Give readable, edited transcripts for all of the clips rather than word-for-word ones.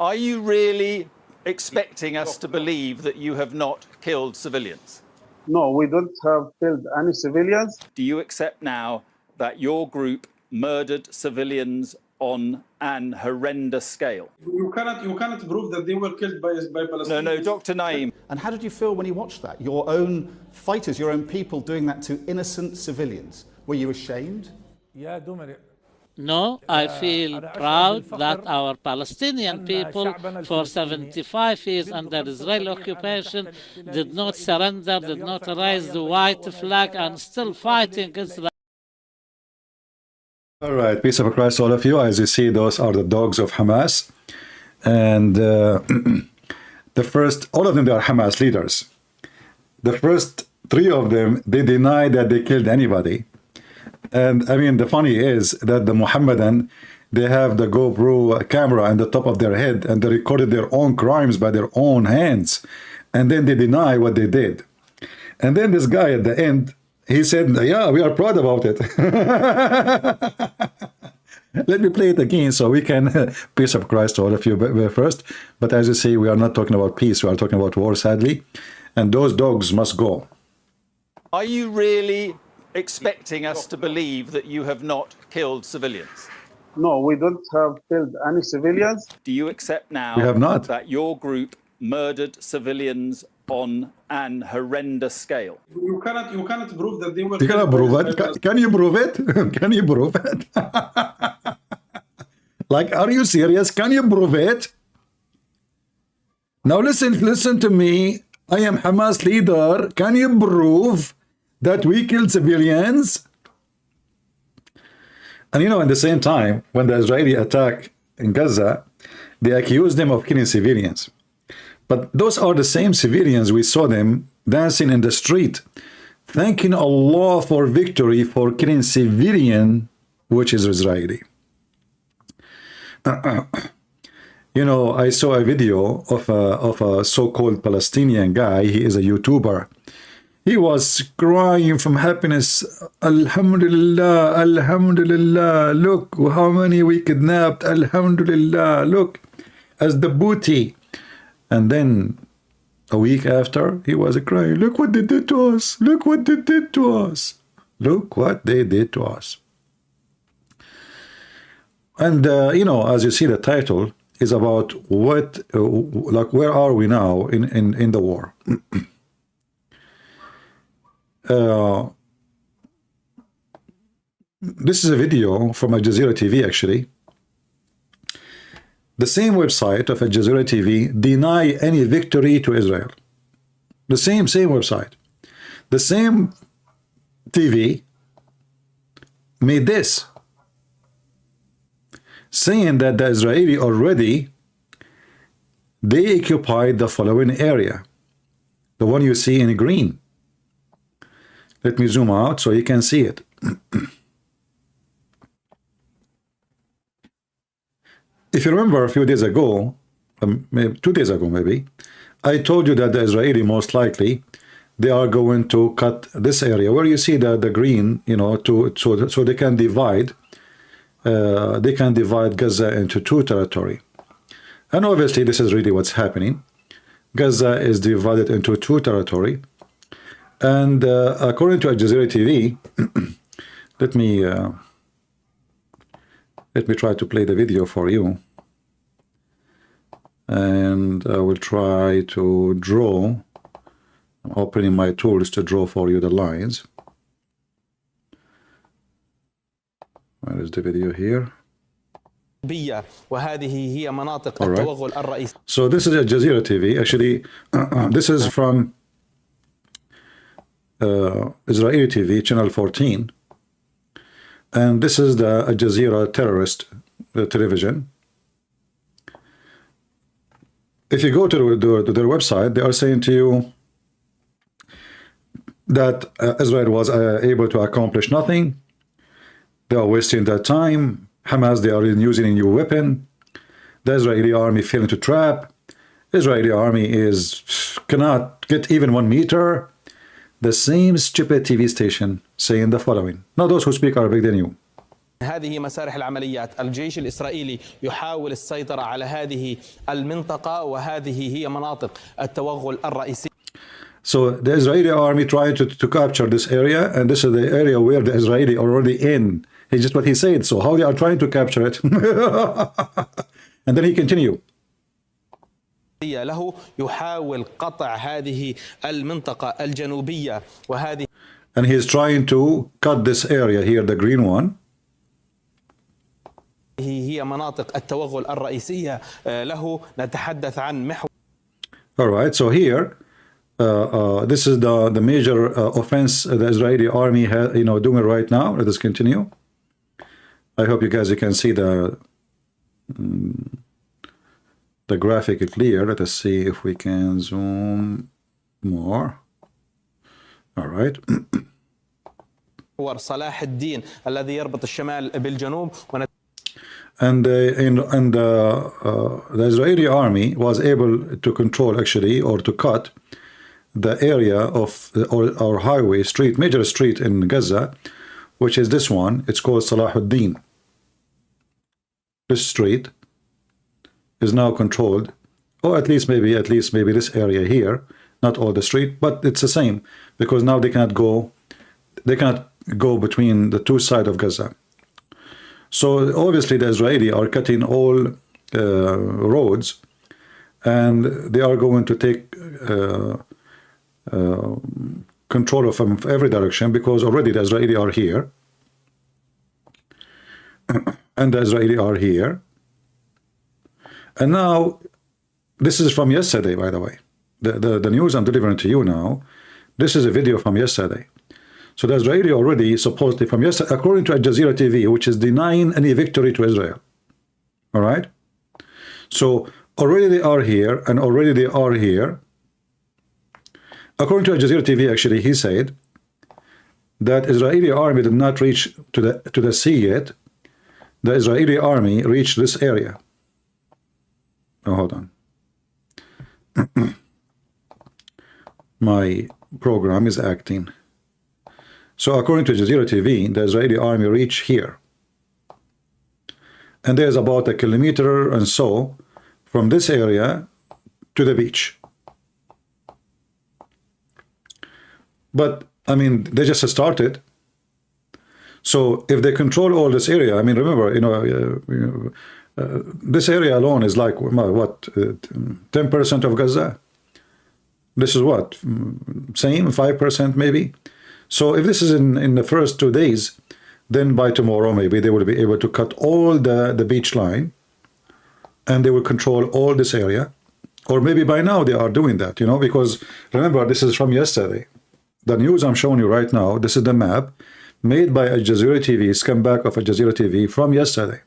Are you really expecting us to believe that you have not killed civilians? No, we don't have killed any civilians. Do you accept now that your group murdered civilians on an horrendous scale? You cannot prove that they were killed by Palestinians. No, Dr. Naim. And how did you feel when you watched that? Your own fighters, your own people doing that to innocent civilians. Were you ashamed? No, I feel proud that our Palestinian people, for 75 years under Israeli occupation, did not surrender, did not raise the white flag, and still fighting Israel. All right, peace of Christ, all of you. As you see, those are the dogs of Hamas. And the first, all of them, they are Hamas leaders. The first three of them, they deny that they killed anybody. And I mean, the funny is that the Mohammedan, they have the GoPro camera on the top of their head, and they recorded their own crimes by their own hands. And then they deny what they did. And then this guy at the end, he said, yeah, we are proud about it. Let me play it again so we can, peace of Christ to all of you first. But as you see, we are not talking about peace. We are talking about war, sadly. And those dogs must go. Are you really expecting us to believe that you have not killed civilians? No, we don't have killed any civilians. Do you accept now We have not. that your group murdered civilians on an horrendous scale? You cannot prove that they were You killed cannot prove it? Can you prove it? Can you prove it? Like, are you serious? Can you prove it? Now listen to me. I am Hamas leader. Can you prove that we killed civilians? And you know, at the same time, when the Israeli attack in Gaza, they accused them of killing civilians. But those are the same civilians we saw them dancing in the street, thanking Allah for victory for killing civilian, which is Israeli. You know, I saw a video of a so-called Palestinian guy. He is a YouTuber. He was crying from happiness. Alhamdulillah, Alhamdulillah. Look how many we kidnapped. Alhamdulillah. Look, as the booty. And then a week after, he was crying. Look what they did to us. Look what they did to us. Look what they did to us. And, you know, as you see, the title is about what, like, where are we now in the war? This is a video from Al Jazeera TV, actually. The same website of Al Jazeera TV deny any victory to Israel. The same website. The same TV made this, saying that the Israeli already, they occupied the following area. The one you see in green. Let me zoom out so you can see it. If you remember a few days ago, maybe 2 days ago maybe, I told you that the Israeli most likely, they are going to cut this area where you see the green, you know, so they can divide Gaza into two territory. And obviously this is really what's happening. Gaza is divided into two territory. And according to Al Jazeera TV, let me try to play the video for you. And I will try to draw. I'm opening my tools to draw for you the lines. Where is the video here? All right. So this is Al Jazeera TV. Actually, this is from Israeli TV, channel 14. And this is the Al Jazeera terrorist television. If you go to their website, they are saying to you that Israel was able to accomplish nothing. They are wasting their time. Hamas, they are using a new weapon. The Israeli army fell into trap. Israeli army cannot get even 1 meter. The same stupid TV station saying the following. Now those who speak Arabic, than you. هذه مسارح العمليات. الجيش الإسرائيلي يحاول السيطرة على هذه المنطقة وهذه هي مناطق التوغل الرئيسية. So the Israeli army tried to capture this area, and this is the area where the Israeli are already in. It's just what he said. So how they are trying to capture it? And then he continue. له يحاول قطع هذه المنطقة الجنوبية وهذه. And he is trying to cut this area here, the green one. هي مناطق التوغل الرئيسية له. نتحدث عن محور. All right. So here, this is the major offense the Israeli army has, doing right now. Let us continue. I hope you can see the graphic clear. Let us see if we can zoom more. All right. صلاح الدين الذي يربط الشمال بالجنوب. And the Israeli army was able to control actually, or to cut the area of our highway street, major street in Gaza, which is this one. It's called Salahuddin. This street is now controlled, or at least maybe this area here, not all the street, but it's the same, because now they cannot go between the two sides of Gaza. So obviously the Israeli are cutting all roads, and they are going to take control of them from every direction, because already the Israeli are here, and the Israeli are here. And now, this is from yesterday, by the way. The news I'm delivering to you now, this is a video from yesterday. So the Israeli already, supposedly from yesterday, according to Al Jazeera TV, which is denying any victory to Israel. All right? So already they are here, and already they are here. According to Al Jazeera TV, actually, he said that Israeli army did not reach to the sea yet. The Israeli army reached this area. Oh, hold on. My program is acting. So according to Jazeera TV, the Israeli army reached here. And there's about 1 kilometer and so from this area to the beach. But, I mean, they just started. So if they control all this area, I mean, remember, this area alone is like, what, 10% of Gaza? This is what, same, 5% maybe? So if this is in the first 2 days, then by tomorrow maybe they will be able to cut all the beach line, and they will control all this area. Or maybe by now they are doing that, because remember, this is from yesterday. The news I'm showing you right now, this is the map made by Al Jazeera TV, scumbag of Al Jazeera TV from yesterday.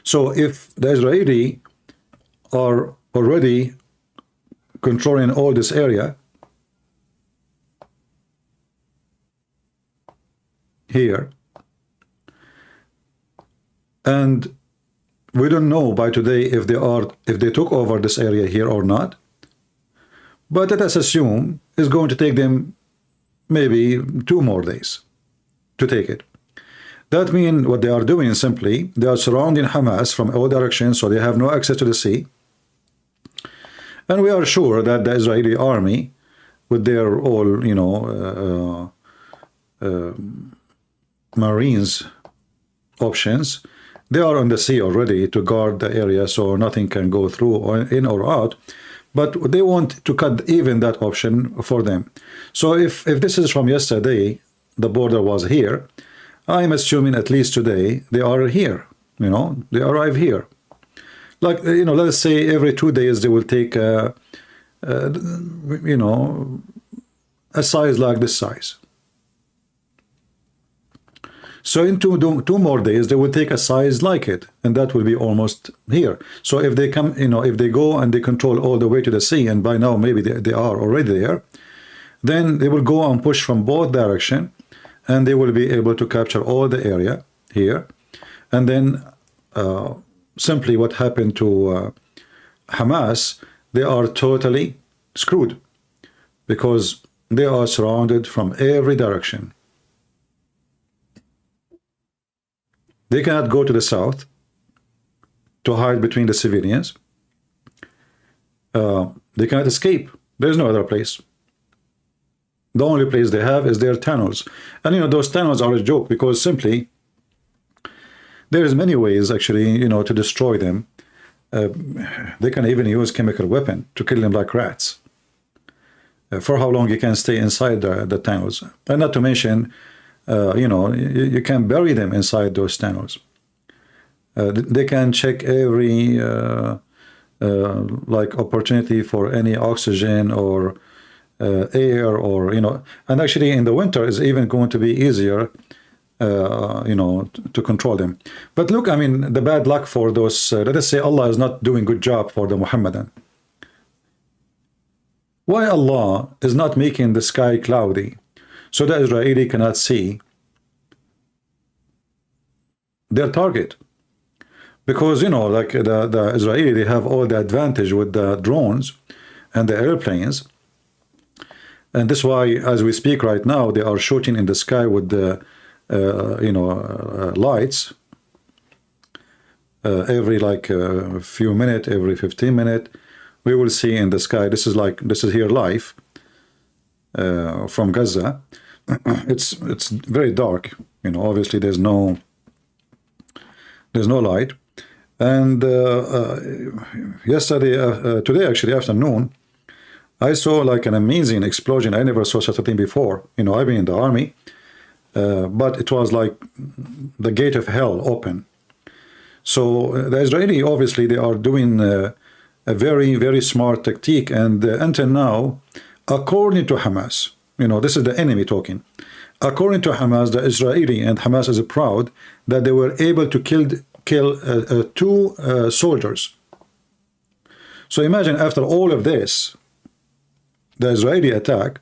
So if the Israeli are already controlling all this area here, and we don't know by today if they took over this area here or not, but let us assume it's going to take them maybe 2 more days to take it. That means what they are doing simply, they are surrounding Hamas from all directions, so they have no access to the sea. And we are sure that the Israeli army, with their all, Marines options, they are on the sea already to guard the area, so nothing can go through or in or out. But they want to cut even that option for them. So if this is from yesterday, the border was here, I'm assuming at least today they are here, they arrive here. Like, let's say every 2 days they will take, a size like this size. So in 2 more days, they will take a size like it, and that will be almost here. So if they come, if they go and they control all the way to the sea, and by now maybe they are already there, then they will go and push from both directions, and they will be able to capture all the area here. And then simply what happened to Hamas, they are totally screwed, because they are surrounded from every direction. They cannot go to the south to hide between the civilians. They cannot escape. There's no other place. The only place they have is their tunnels. And, you know, those tunnels are a joke because simply there's many ways, actually, you know, to destroy them. They can even use chemical weapon to kill them like rats. For how long you can stay inside the tunnels. And not to mention, you know, you can bury them inside those tunnels. They can check every like opportunity for any oxygen or air, or, you know, and actually in the winter is even going to be easier, you know, to control them. But look, I mean, the bad luck for those, let us say Allah is not doing good job for the Muhammadan. Why Allah is not making the sky cloudy so the Israeli cannot see their target? Because, you know, like the Israeli, they have all the advantage with the drones and the airplanes. And that's why, as we speak right now, they are shooting in the sky with the, you know, lights. Every like few minutes, every 15 minutes, we will see in the sky. This is here live from Gaza. It's very dark. You know, obviously there's no light. And today actually afternoon, I saw like an amazing explosion. I never saw such a thing before. You know, I've been in the army, but it was like the gate of hell open. So the Israeli, obviously, they are doing a very, very smart tactic. And until now, according to Hamas, you know, this is the enemy talking. According to Hamas, the Israeli, and Hamas is proud that they were able to kill 2 soldiers. So imagine after all of this, the Israeli attack,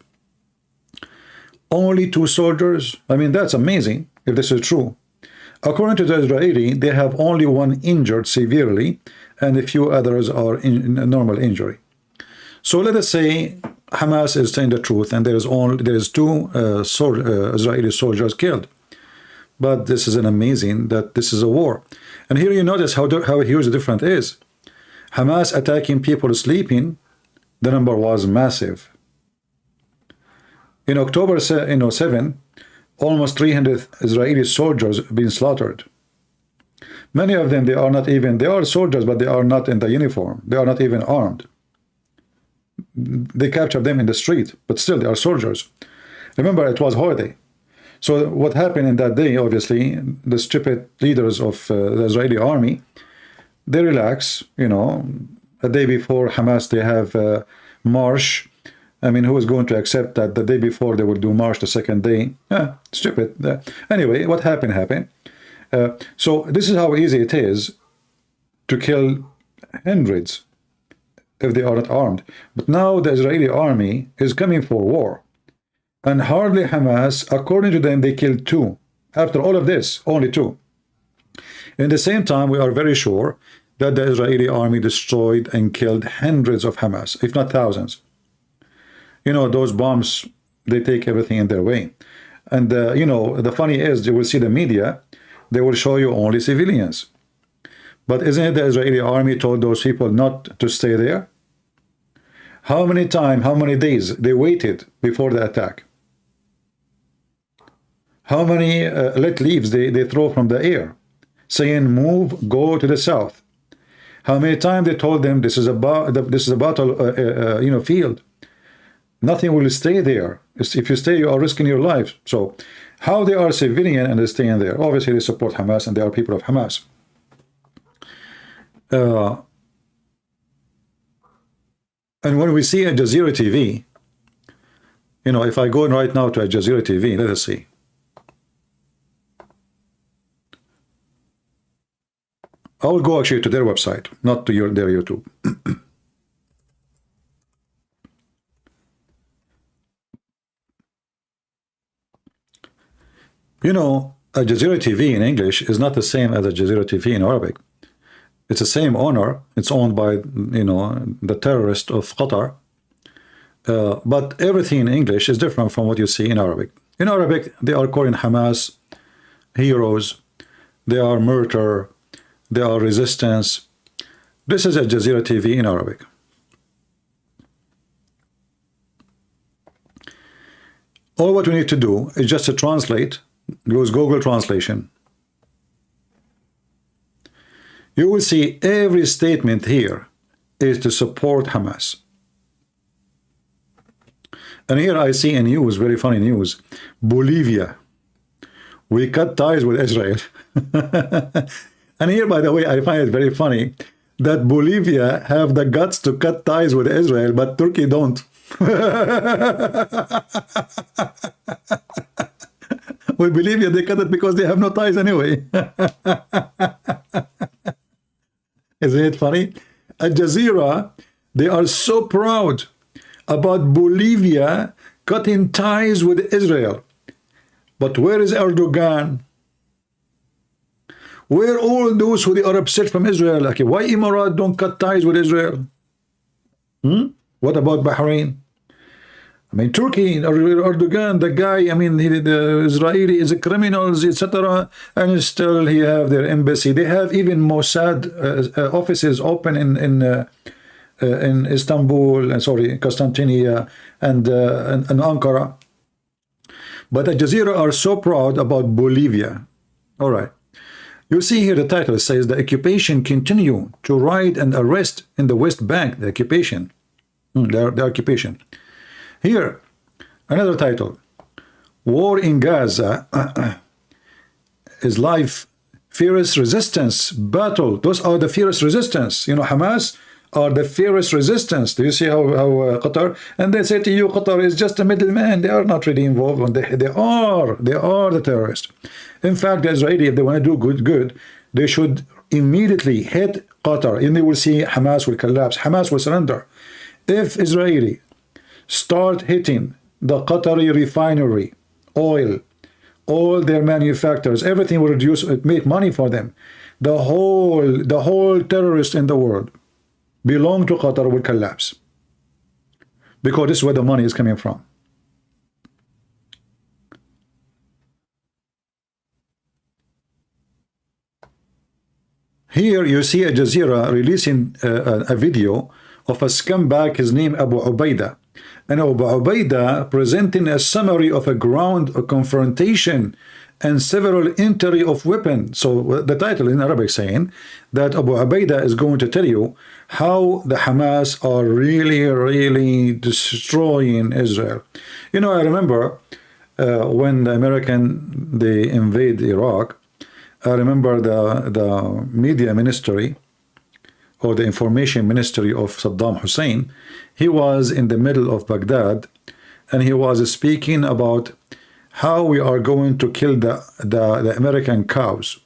only 2 soldiers. I mean, that's amazing if this is true. According to the Israeli, they have only 1 injured severely, and a few others are in a normal injury. So let us say Hamas is saying the truth, and there is 2 Israeli soldiers killed. But this is an amazing that this is a war. And here you notice how huge the difference is. Hamas attacking people sleeping, the number was massive. In October 7, almost 300 Israeli soldiers been slaughtered. Many of them, they are soldiers, but they are not in the uniform. They are not even armed. They captured them in the street, but still they are soldiers. Remember, it was holiday. So what happened in that day, obviously, the stupid leaders of the Israeli army, they relax, you know. A day before Hamas, they have march. I mean, who is going to accept that the day before they will do march the second day? Stupid. Anyway, what happened. So this is how easy it is to kill hundreds if they are not armed. But now the Israeli army is coming for war. And hardly Hamas, according to them, they killed 2. After all of this, only 2. In the same time, we are very sure that the Israeli army destroyed and killed hundreds of Hamas, if not thousands. You know, those bombs, they take everything in their way. And, you know, the funny is, you will see the media, they will show you only civilians. But isn't it the Israeli army told those people not to stay there? How many days they waited before the attack? How many let leaves they throw from the air, saying, move, go to the south? How many times they told them this is a battle, you know, field. Nothing will stay there. If you stay, you are risking your life. So how they are civilian and they're staying there? Obviously, they support Hamas and they are people of Hamas. And when we see Al Jazeera TV, you know, if I go right now to Al Jazeera TV, let us see. I will go actually to their website, not to their YouTube. You know, Al Jazeera TV in English is not the same as Al Jazeera TV in Arabic. It's the same owner. It's owned by, you know, the terrorist of Qatar. But everything in English is different from what you see in Arabic. In Arabic, they are calling Hamas heroes. they are murder, they are resistance. This is Al Jazeera TV in Arabic. All what we need to do is just to translate, use Google Translation. You will see every statement here is to support Hamas. And here I see a news, very funny news. Bolivia, we cut ties with Israel. And here, by the way, I find it very funny that Bolivia have the guts to cut ties with Israel, but Turkey don't. With Bolivia, they cut it because they have no ties anyway. Isn't it funny? Al Jazeera, they are so proud about Bolivia cutting ties with Israel. But where is Erdogan? Where all those who they are upset from Israel? Okay, why Emirat don't cut ties with Israel? What about Bahrain? I mean, Turkey, Erdogan, the guy, I mean, the Israeli is a criminals, etc. And still he have their embassy. They have even Mossad offices open in Istanbul, and sorry, Constantinople, and Ankara. But Al Jazeera are so proud about Bolivia. All right. You see here the title says the occupation continue to raid and arrest in the West Bank. The occupation. The occupation. Here, another title. War in Gaza is life, fierce resistance, battle. Those are the fierce resistance. You know, Hamas are the fierce resistance. Do you see how Qatar? And they say to you, Qatar is just a middleman. They are not really involved. They are the terrorists. In fact, the Israeli, if they want to do good, they should immediately hit Qatar, and they will see Hamas will collapse. Hamas will surrender. If Israeli start hitting the Qatari refinery, oil, all their manufacturers, everything will reduce, it make money for them. The whole terrorist in the world belong to Qatar will collapse. Because this is where the money is coming from. Here you see Al Jazeera releasing a video of a scumbag, his name Abu Ubaidah. And Abu Ubaidah presenting a summary of a ground confrontation and several entry of weapons. So the title in Arabic saying that Abu Ubaidah is going to tell you how the Hamas are really destroying Israel. You know, I remember when the American, they invade Iraq, I remember the media ministry or the information ministry of Saddam Hussein. He was in the middle of Baghdad and he was speaking about how we are going to kill the American cows.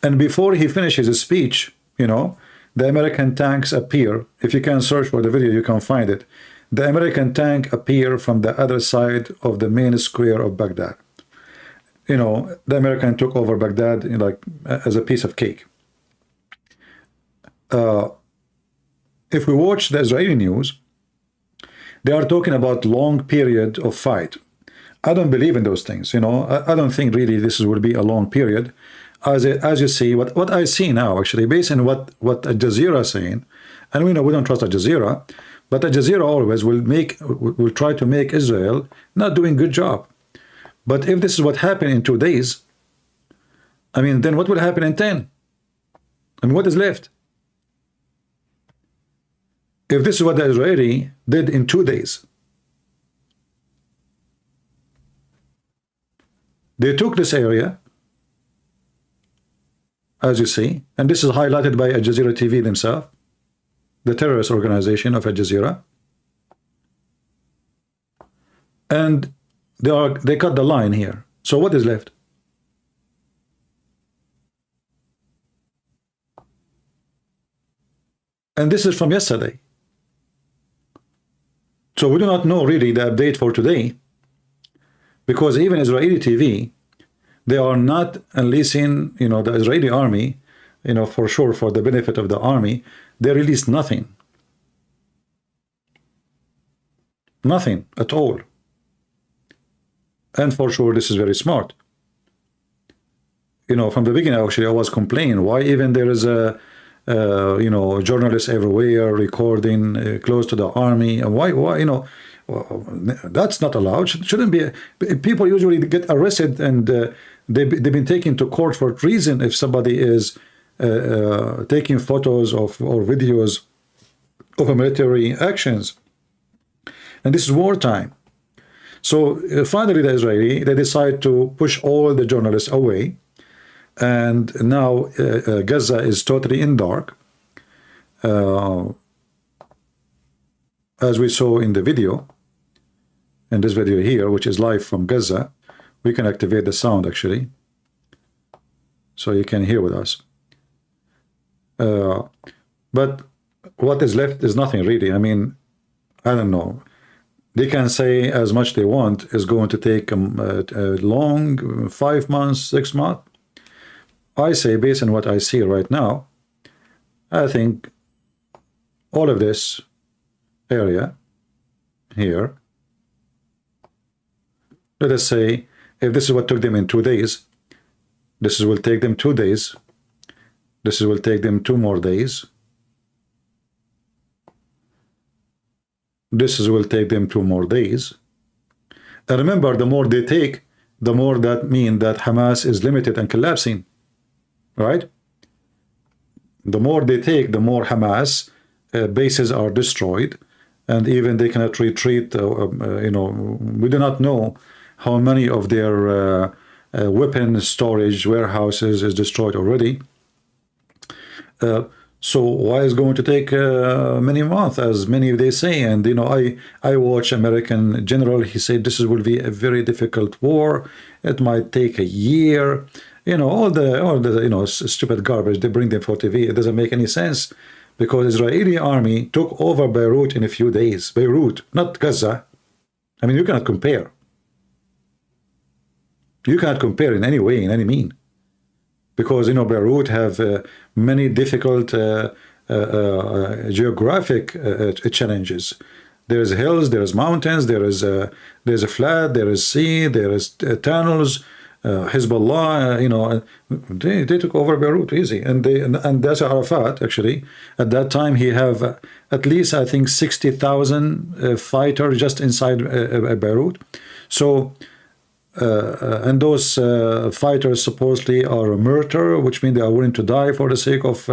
And before he finishes his speech, you know, the American tanks appear. If you can search for the video, you can find it. The American tank appear from the other side of the main square of Baghdad. You know, the American took over Baghdad like as a piece of cake. If we watch the Israeli news, they are talking about long period of fight. I don't believe in those things, you know. I don't think really this will be a long period. As you see, what I see now, actually, based on what Al Jazeera is saying, and we know we don't trust Al Jazeera, but Al Jazeera always will try to make Israel not doing good job. But if this is what happened in 2 days, I mean, then what will happen in 10? I mean, what is left? If this is what the Israeli did in 2 days, they took this area, as you see, and this is highlighted by Al Jazeera TV themselves, the terrorist organization of Al Jazeera, and they cut the line here. So what is left? And this is from yesterday. So we do not know really the update for today, because even Israeli TV, they are not unleashing, you know, the Israeli army, you know, for sure for the benefit of the army. They released nothing. Nothing at all. And for sure, this is very smart. you know, from the beginning, actually, I was complaining why even there is a, you know, journalists everywhere recording close to the army, and why, you know, well, that's not allowed. Shouldn't be. People usually get arrested, and they've been taken to court for treason if somebody is taking photos of or videos of military actions, and this is wartime. So finally, the Israeli, they decide to push all the journalists away, and now Gaza is totally in dark, as we saw in the video. In this video here, which is live from Gaza, we can activate the sound actually, so you can hear with us. But what is left is nothing really. I mean, I don't know. They can say as much they want. It's going to take a long 5 months, 6 months. I say, based on what I see right now, I think all of this area here, let us say, if this is what took them in 2 days, this will take them 2 days, this will take them 2 more days, this will take them 2 more days. And remember, the more they take, the more that mean that Hamas is limited and collapsing, right? The more they take, the more Hamas bases are destroyed, and even they cannot retreat. You know, we do not know how many of their weapon storage warehouses is destroyed already. So why is going to take many months, as many they say? And you know, I watch American general. He said this will be a very difficult war. It might take a year. You know, all the you know, stupid garbage they bring them for TV. It doesn't make any sense, because Israeli army took over Beirut in a few days. Beirut, not Gaza. I mean, you cannot compare. You cannot compare in any way, in any mean, because you know, Beirut have many difficult geographic challenges. There's hills, there's mountains, there's a flat, there is sea, there is tunnels. Hezbollah, you know, they took over Beirut easy, and that's Arafat actually. At that time, he have at least, I think, 60,000 fighters just inside Beirut. So, and those fighters supposedly are a murderer, which means they are willing to die for the sake of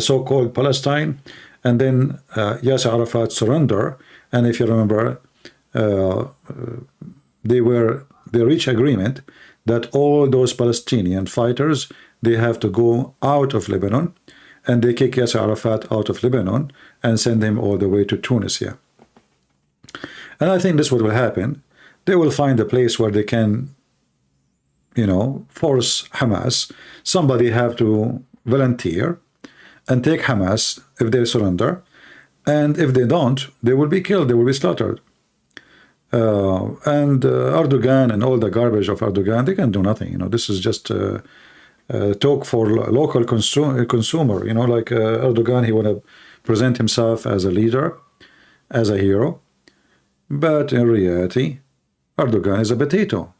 so-called Palestine. And then Yasser Arafat surrender, and if you remember, they reached agreement that all those Palestinian fighters, they have to go out of Lebanon, and they kick Yasser Arafat out of Lebanon and send him all the way to Tunisia. And I think this is what will happen. They will find a place where they can, you know, force Hamas. Somebody have to volunteer and take Hamas if they surrender, and if they don't, they will be killed, they will be slaughtered. And Erdogan and all the garbage of Erdogan, they can do nothing. You know, this is just talk for local consumer. You know, like Erdogan, he want to present himself as a leader, as a hero, but in reality, Erdogan is a potato.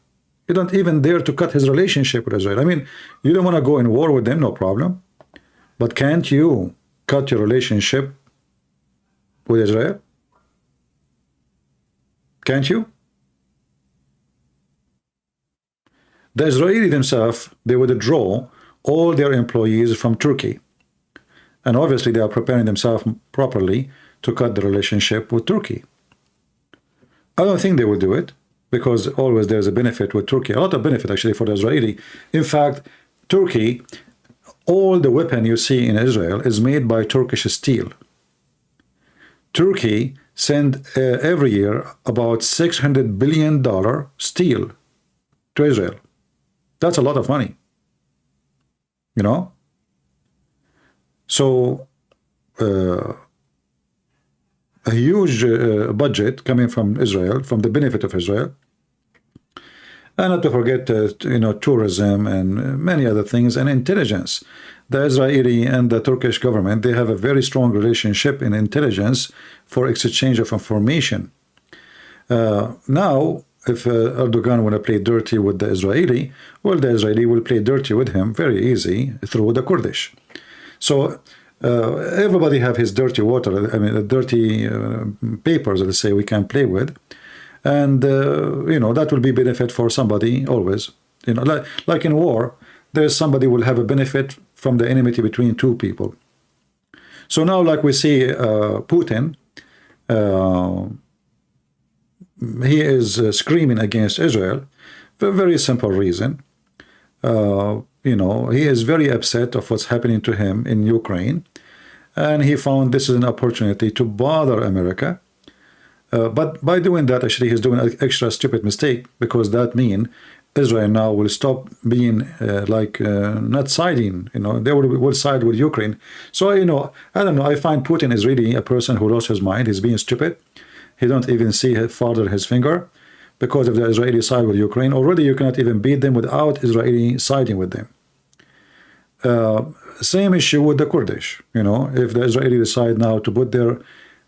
You don't even dare to cut his relationship with Israel. I mean, you don't want to go in war with them, no problem, but can't you cut your relationship with Israel? Can't you? The Israeli themselves, they withdraw all their employees from Turkey. And obviously they are preparing themselves properly to cut the relationship with Turkey. I don't think they will do it, because always there's a benefit with Turkey, a lot of benefit actually for the Israeli. In fact, Turkey, all the weapon you see in Israel is made by Turkish steel. Turkey send every year about $600 billion steel to Israel. That's a lot of money, you know. So a huge budget coming from Israel, from the benefit of Israel. And not to forget, you know, tourism and many other things, and intelligence. The Israeli and the Turkish government, they have a very strong relationship in intelligence for exchange of information. Now, if Erdogan want to play dirty with the Israeli, well, the Israeli will play dirty with him very easy through the Kurdish. So everybody have his dirty water, I mean, dirty papers, let's say, we can play with. And, you know, that will be benefit for somebody always. You know, like in war, there's somebody will have a benefit from the enmity between two people. So now, like we see Putin, he is screaming against Israel for a very simple reason. You know, he is very upset of what's happening to him in Ukraine, and he found this is an opportunity to bother America. But by doing that, actually, he's doing an extra stupid mistake, because that means Israel now will stop being not siding. You know, they will side with Ukraine. So, you know, I don't know. I find Putin is really a person who lost his mind. He's being stupid. He don't even see farther his finger, because of the Israeli side with Ukraine. Already, you cannot even beat them without Israeli siding with them. Same issue with the Kurdish. You know, if the Israeli decide now to put their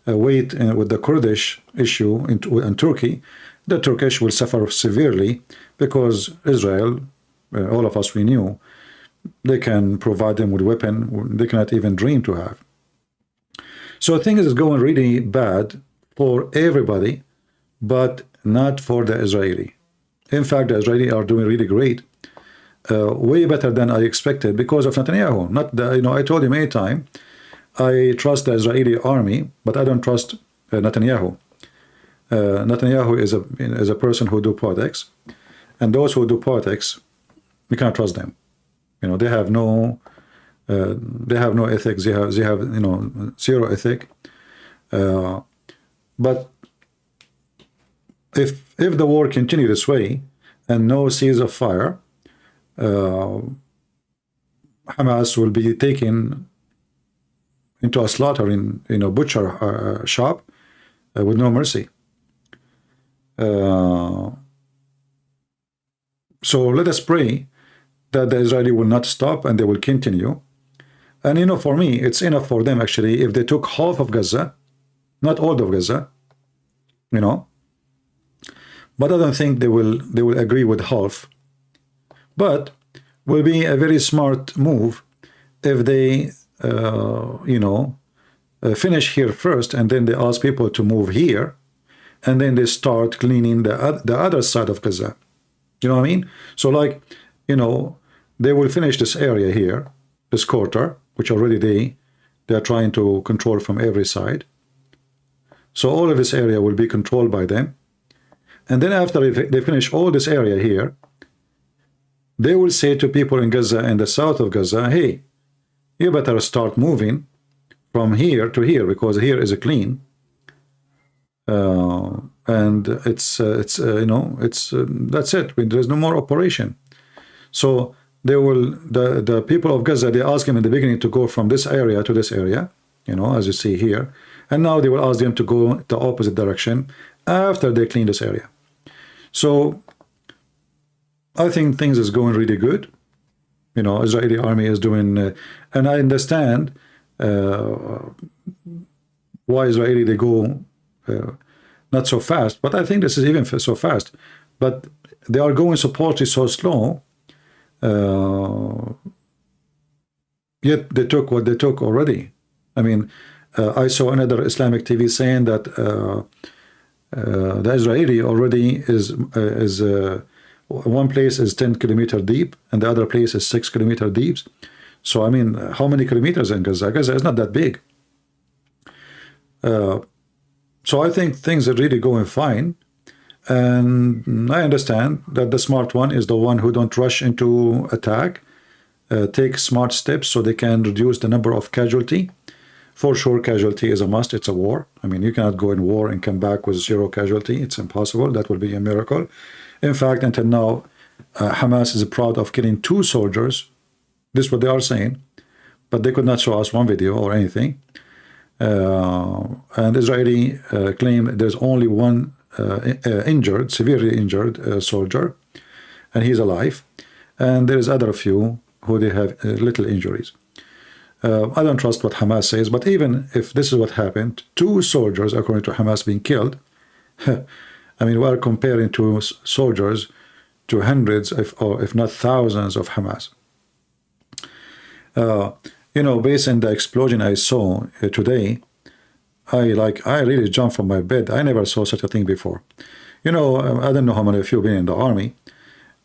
weight with the Kurdish issue in Turkey, the Turkish will suffer severely, because Israel, all of us we knew, they can provide them with weapon they cannot even dream to have. So things is going really bad for everybody, but not for the Israeli. In fact, the Israeli are doing really great, way better than I expected, because of Netanyahu. Not the, you know, I told him many times, I trust the Israeli army, but I don't trust Netanyahu. Netanyahu is a person who do politics, and those who do politics, we can't trust them. You know, they have no ethics. They have you know, zero ethic. But if the war continue this way and no cease of fire, Hamas will be taken into a slaughter in, you know, butcher shop with no mercy. So let us pray that the Israeli will not stop and they will continue. And you know, for me, it's enough for them actually if they took half of Gaza, not all of Gaza, you know. But I don't think they will agree with half. But will be a very smart move if they you know, finish here first, and then they ask people to move here, and then they start cleaning the other side of Gaza. You know what I mean? So, like, you know, they will finish this area here, this quarter, which already they are trying to control from every side. So all of this area will be controlled by them. And then after they finish all this area here, they will say to people in Gaza and the south of Gaza, hey, you better start moving from here to here, because here is a clean. And it's you know, it's that's it. There's no more operation. So they will, the people of Gaza, they ask him in the beginning to go from this area to this area, you know, as you see here, and now they will ask them to go the opposite direction after they clean this area. So I think things is going really good. You know, Israeli army is doing, and I understand why Israeli they go not so fast, but I think this is even so fast. But they are going supposedly so slow. Yet they took what they took already. I mean, I saw another Islamic TV saying that the Israeli already is one place is 10 kilometers deep and the other place is 6 kilometers deep. So I mean, how many kilometers in Gaza? Gaza is not that big. So I think things are really going fine, and I understand that the smart one is the one who don't rush into attack, take smart steps so they can reduce the number of casualty. For sure, casualty is a must. It's a war. I mean, you cannot go in war and come back with zero casualty. It's impossible. That will be a miracle. In fact, until now, Hamas is proud of killing 2 soldiers. This is what they are saying, but they could not show us one video or anything. And Israeli claim there's only one injured, severely injured soldier, and he's alive. And there's other few who they have little injuries. I don't trust what Hamas says, but even if this is what happened, 2 soldiers, according to Hamas, being killed, I mean, we are comparing to soldiers, to hundreds, or if not thousands of Hamas. You know, based on the explosion I saw today, I really jumped from my bed. I never saw such a thing before. You know, I don't know how many of you have been in the army.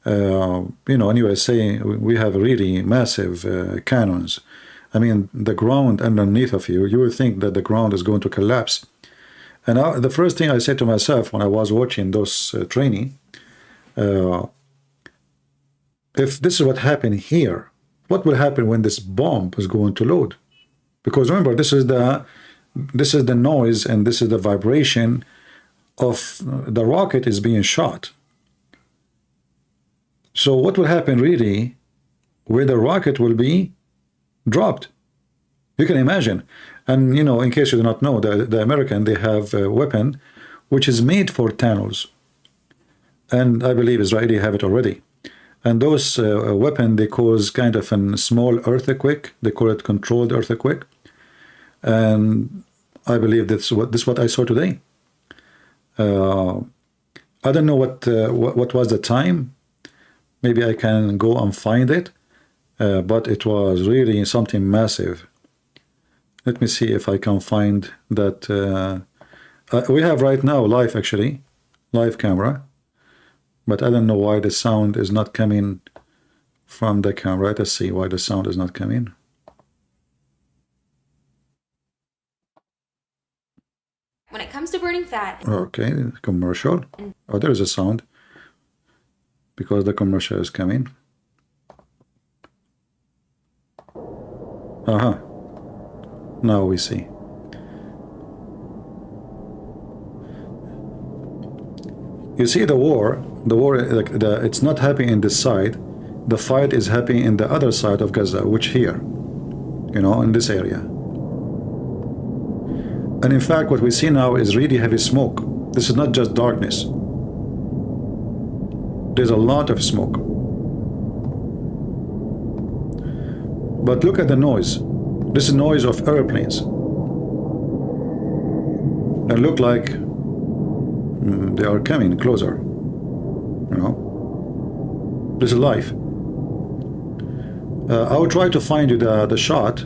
You know, in USA, we have really massive cannons. I mean, the ground underneath of you, you would think that the ground is going to collapse. And the first thing I said to myself when I was watching those training, if this is what happened here, what will happen when this bomb is going to load? Because remember, this is the noise and this is the vibration of the rocket is being shot. So what will happen really where the rocket will be dropped? You can imagine. And you know, in case you do not know, the American, they have a weapon which is made for tunnels, and I believe Israeli have it already. And those weapon, they cause kind of a small earthquake. They call it controlled earthquake. And I believe this is what I saw today. I don't know what was the time. Maybe I can go and find it. But it was really something massive. Let me see if I can find that. We have right now live, actually, live camera. But I don't know why the sound is not coming from the camera. Let's see why the sound is not coming. When it comes to burning fat. Okay, commercial. Oh, there is a sound because the commercial is coming. Now we see. You see the war, like it's not happening in this side. The fight is happening in the other side of Gaza, which here, you know, in this area. And in fact, what we see now is really heavy smoke. This is not just darkness. There's a lot of smoke. But look at the noise. This is noise of airplanes. And look like they are coming closer. You know, this is life. I will try to find you the shot.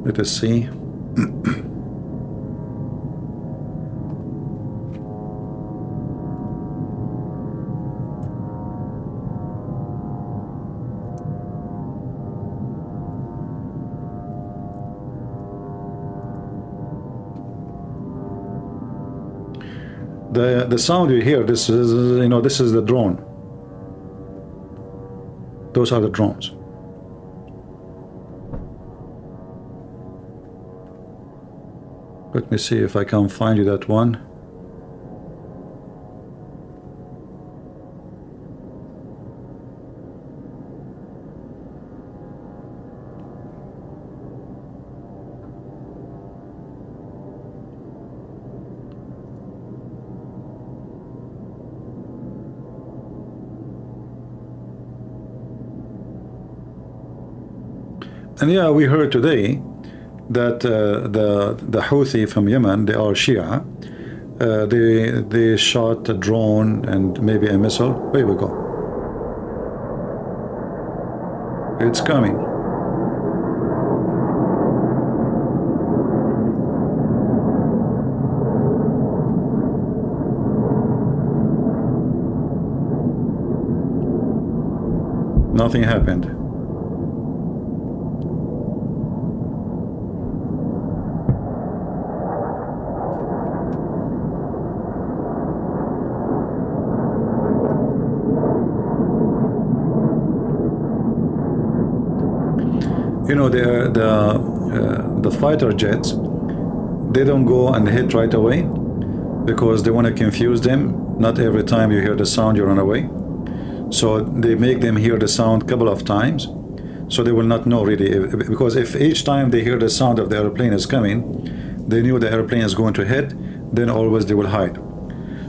Let us see. The sound you hear, this is, you know, this is the drone. Those are the drones. Let me see if I can find you that one. And yeah, we heard today that the Houthi from Yemen, they are Shia. They shot a drone and maybe a missile. Here we go. It's coming. Nothing happened. You know, the fighter jets, they don't go and hit right away because they want to confuse them. Not every time you hear the sound you run away. So they make them hear the sound a couple of times, so they will not know really. Because if each time they hear the sound of the airplane is coming, they knew the airplane is going to hit, then always they will hide.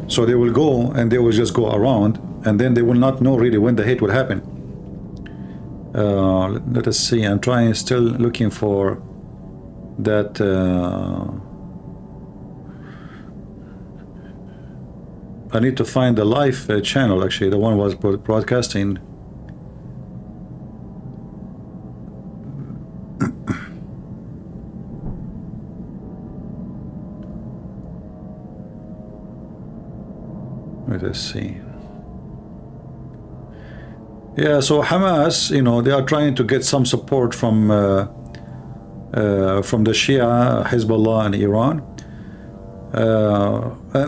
So they will go and they will just go around, and then they will not know really when the hit will happen. Let us see. I'm trying, still looking for that I need to find the live channel. Actually, the one was broadcasting. Let us see. Yeah, so Hamas, you know, they are trying to get some support from the Shia, Hezbollah, and Iran.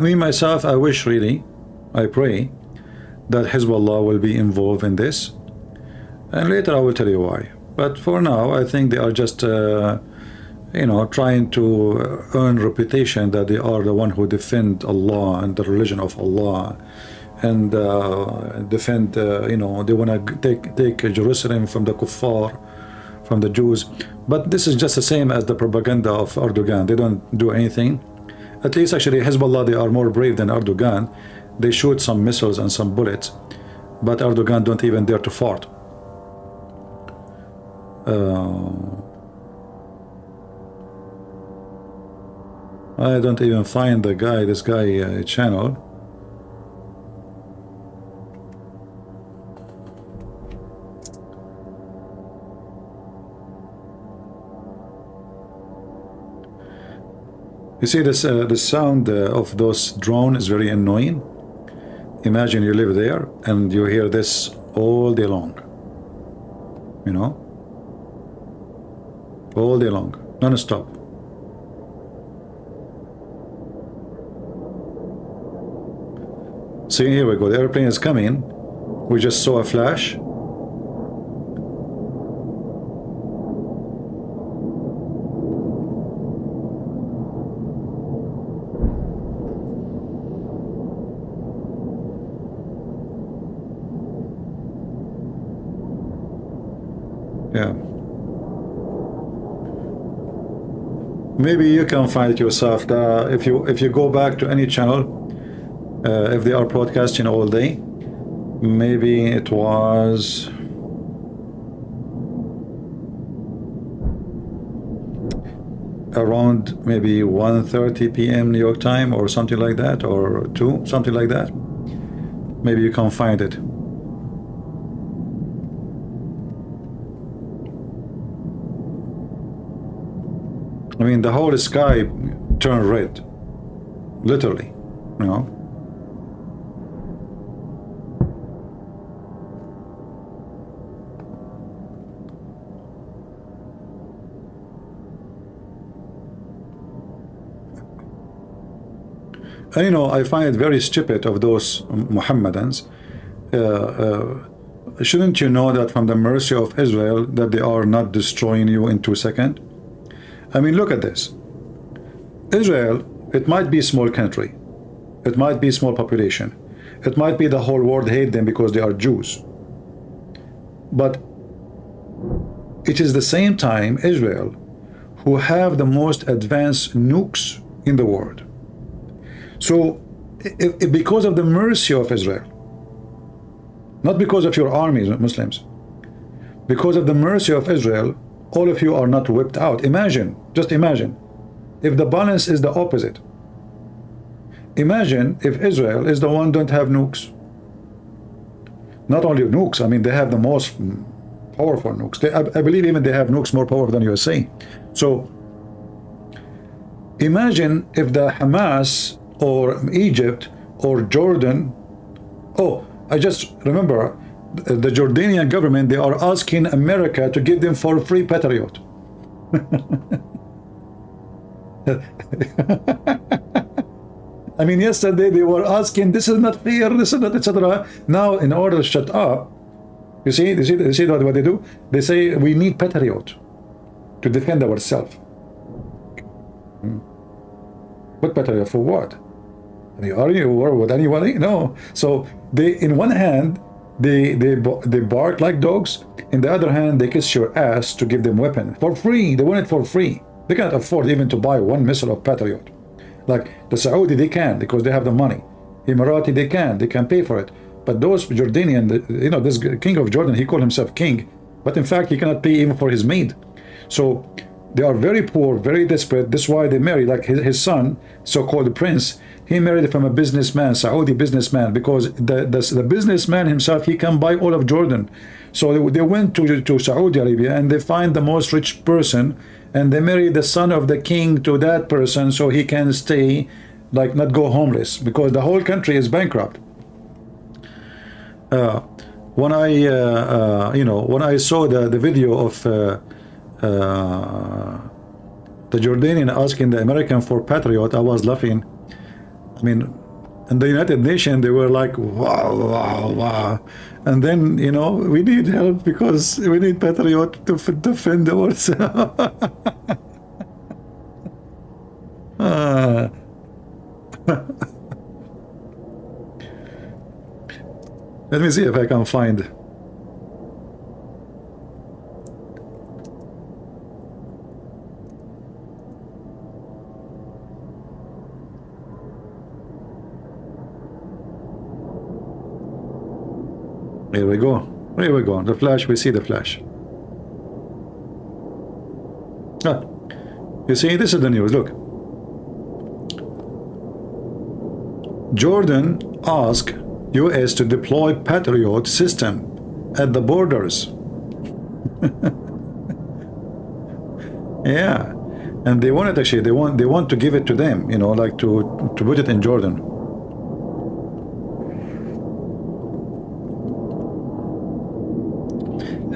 Me myself, I wish, really, I pray that Hezbollah will be involved in this, and later I will tell you why. But for now, I think they are just you know, trying to earn reputation that they are the one who defend Allah and the religion of Allah, and defend, you know, they want to take Jerusalem from the kuffar, from the Jews. But this is just the same as the propaganda of Erdogan. They don't do anything. At least actually Hezbollah, they are more brave than Erdogan. They shoot some missiles and some bullets, but Erdogan don't even dare to fart. I don't even find the guy, this guy channel. You see this, the sound of those drone is very annoying. Imagine you live there and you hear this all day long, you know, all day long, non-stop. See, here we go, the airplane is coming. We just saw a flash. Yeah. Maybe you can find it yourself. If you go back to any channel, if they are broadcasting all day, maybe it was around maybe 1:30 p.m. New York time or something like that, or 2, something like that. Maybe you can find it. I mean, the whole sky turned red, literally, you know. And, you know, I find it very stupid of those Mohammedans. Shouldn't you know that from the mercy of Israel that they are not destroying you in 2 seconds? I mean, look at this. Israel, it might be a small country. It might be a small population. It might be the whole world hate them because they are Jews. But it is the same time Israel who have the most advanced nukes in the world. So, if because of the mercy of Israel, not because of your armies, Muslims, because of the mercy of Israel, all of you are not whipped out. Imagine, just imagine, if the balance is the opposite. Imagine if Israel is the one don't have nukes. Not only nukes, I mean, they have the most powerful nukes. I believe even they have nukes more powerful than USA. So, imagine if the Hamas or Egypt or Jordan, oh, I just remember, the Jordanian government, they are asking America to give them for free Patriot. I mean, yesterday they were asking, this is not fair, this is not, etc. Now, in order to shut up, you see what they do? They say, we need Patriot to defend ourselves. What Patriot for what? Are you war with anybody? No. So they, in one hand, they bark like dogs. In the other hand, they kiss your ass to give them weapon for free. They want it for free. They can't afford even to buy one missile of Patriot. Like the Saudi, they can because they have the money. Emirati, they can pay for it. But those Jordanian, you know, this king of Jordan, he called himself king, but in fact he cannot pay even for his maid. So they are very poor, very desperate. That's why they marry, like his son, so-called prince. He married from a businessman, Saudi businessman, because the businessman himself, he can buy all of Jordan. So they went to Saudi Arabia and they find the most rich person, and they marry the son of the king to that person so he can stay, like not go homeless, because the whole country is bankrupt. When I you know, when I saw the video of the Jordanian asking the American for patriot, I was laughing. I mean, in the United Nations they were like, wow, wow, wow. And then, you know, we need help because we need patriot to defend ourselves. Let me see if I can find. Here we go. Here we go. The flash, we see the flash. Ah, you see, this is the news. Look. Jordan asked US to deploy Patriot system at the borders. Yeah, and they want it actually. They want to give it to them. You know, like to put it in Jordan.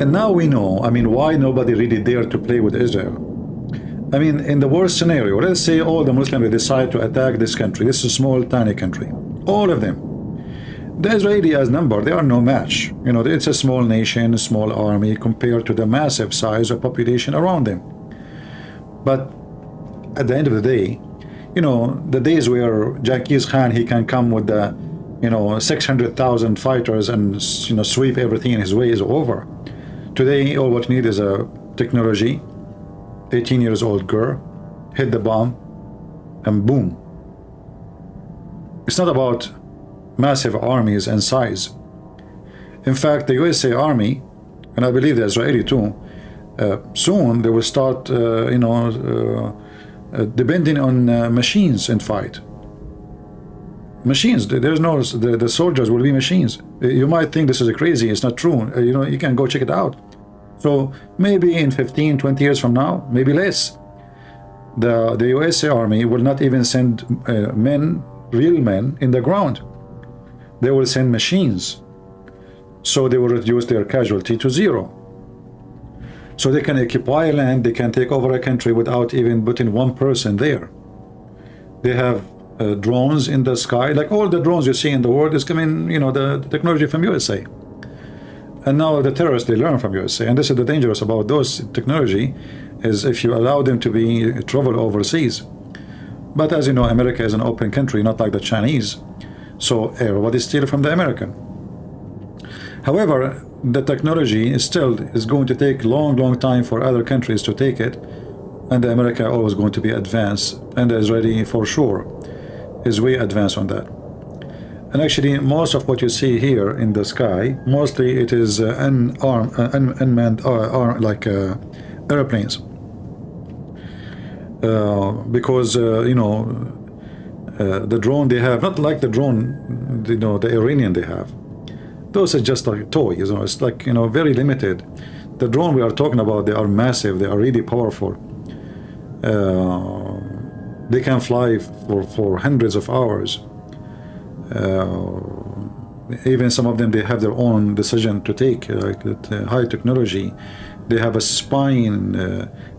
And now we know, I mean, why nobody really dared to play with Israel. I mean, in the worst scenario, let's say all the Muslims decide to attack this country. This is a small, tiny country. All of them. The Israeli as number, they are no match. You know, it's a small nation, a small army compared to the massive size of population around them. But at the end of the day, you know, the days where Zakir Khan, he can come with the, you know, 600,000 fighters and, you know, sweep everything in his way is over. Today, all what you need is a technology, 18 years old girl, hit the bomb, and boom. It's not about massive armies and size. In fact, the USA Army, and I believe the Israeli too, soon they will start, you know, depending on machines in fight. Machines. There's no, the soldiers will be machines. You might think this is crazy. It's not true. You know, you can go check it out. So maybe in 15, 20 years from now, maybe less, the USA Army will not even send men, real men, in the ground. They will send machines. So they will reduce their casualty to zero. So they can occupy land, they can take over a country without even putting one person there. They have drones in the sky, like all the drones you see in the world is coming, you know, the technology from USA. And now the terrorists, they learn from USA. And this is the dangerous about those technology, is if you allow them to be travel overseas. But as you know, America is an open country, not like the Chinese. So everybody steals from the American. However, the technology is going to take long time for other countries to take it, and the America always going to be advanced, and the Israeli for sure is way advanced on that. And actually, most of what you see here in the sky, mostly it is unmanned like airplanes, because you know, the drone they have, not like the drone, you know, the Iranian they have. Those are just like toys, you know. It's like, you know, very limited. The drone we are talking about, they are massive. They are really powerful. They can fly for hundreds of hours. Even some of them, they have their own decision to take, like high technology. They have a spine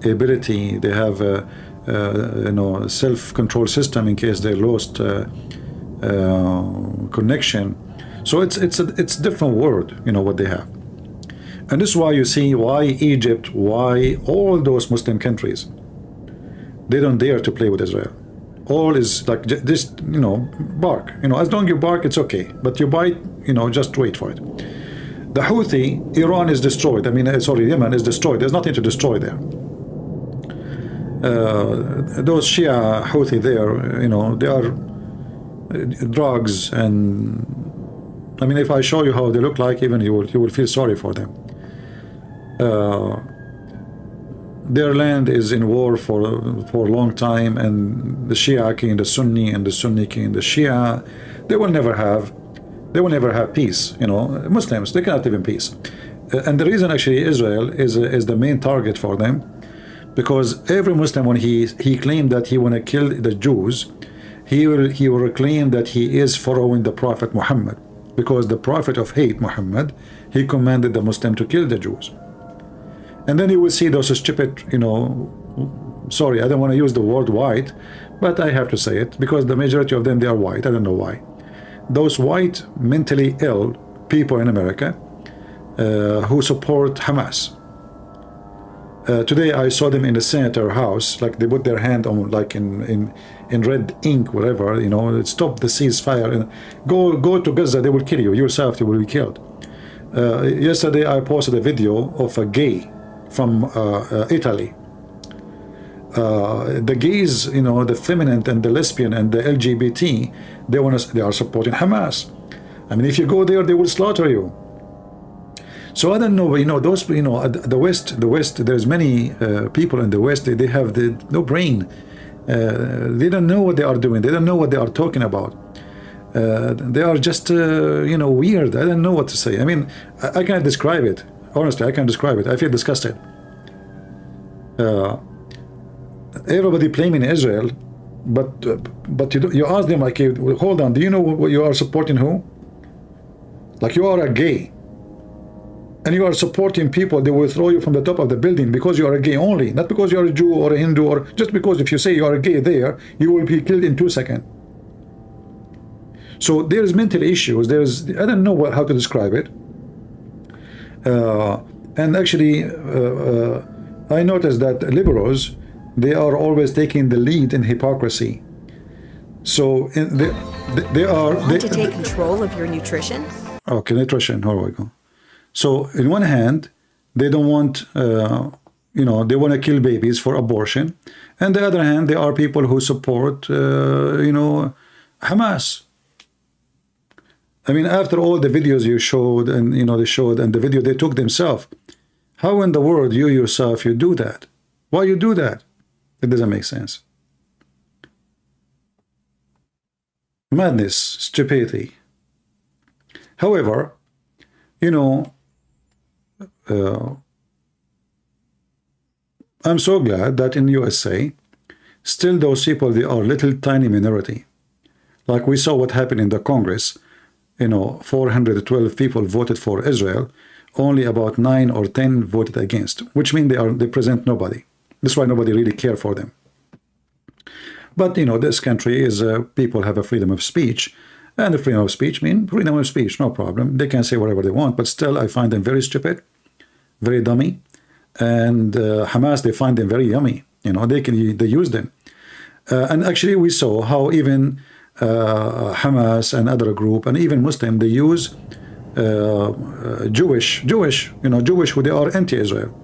ability. They have a you know, self-control system in case they lost connection. So it's a different world, you know, what they have. And this is why you see why Egypt, why all those Muslim countries, they don't dare to play with Israel. All is like this, you know, bark. You know, as long as you bark, it's okay. But you bite, you know, just wait for it. The Houthi, Iran is destroyed. I mean, sorry, Yemen is destroyed. There's nothing to destroy there. Those Shia Houthi there, you know, they are drugs, and I mean, if I show you how they look like, even you will feel sorry for them. their land is in war for a long time, and the Shia king the Sunni and the Sunni king the Shia, they will never have peace. You know, Muslims, they cannot live in peace. And the reason actually Israel is the main target for them, because every Muslim, when he claimed that he want to kill the Jews, he will claim that he is following the Prophet Muhammad, because the Prophet of hate, Muhammad, he commanded the Muslim to kill the Jews. And then you will see those stupid, you know, sorry, I don't want to use the word white, but I have to say it, because the majority of them, they are white. I don't know why. Those white, mentally ill people in America who support Hamas. Today I saw them in the senator house, like they put their hand on, like in red ink, whatever, you know, stop the ceasefire, and go to Gaza, they will kill you, yourself, you will be killed. Yesterday I posted a video of a gay from Italy. The gays, you know, the feminine and the lesbian and the LGBT, they are supporting Hamas. I mean, if you go there, they will slaughter you. So I don't know, you know, those, you know, the West, there's many people in the West, they have no brain. They don't know what they are doing. They don't know what they are talking about. They are just, you know, weird. I don't know what to say. I mean, I can't describe it. Honestly, I can't describe it. I feel disgusted. Everybody blaming Israel, but you ask them, like, hold on, do you know what you are supporting who? Like, you are a gay, and you are supporting people, they will throw you from the top of the building because you are a gay only, not because you are a Jew or a Hindu, or just because if you say you are a gay there, you will be killed in 2 seconds. So there's mental issues, I don't know how to describe it. And actually, I noticed that liberals, they are always taking the lead in hypocrisy. So they want to take control of your nutrition? Okay, nutrition, here we go. So in one hand, they don't want, you know, they want to kill babies for abortion. And the other hand, there are people who support, you know, Hamas. I mean, after all the videos you showed, and, you know, they showed, and the video they took themselves, how in the world you yourself, you do that? Why you do that? It doesn't make sense. Madness, stupidity. However, you know, I'm so glad that in USA, still those people, they are little tiny minority. Like we saw what happened in the Congress, you know, 412 people voted for Israel, only about 9 or 10 voted against, which means they present nobody. That's why nobody really cares for them. But, you know, this country is, people have a freedom of speech, and the freedom of speech means freedom of speech, no problem. They can say whatever they want, but still I find them very stupid, very dummy, and Hamas, they find them very yummy. You know, they use them. And actually we saw how even Hamas and other group, and even Muslim, they use Jewish, you know, Jewish who they are anti-Israel.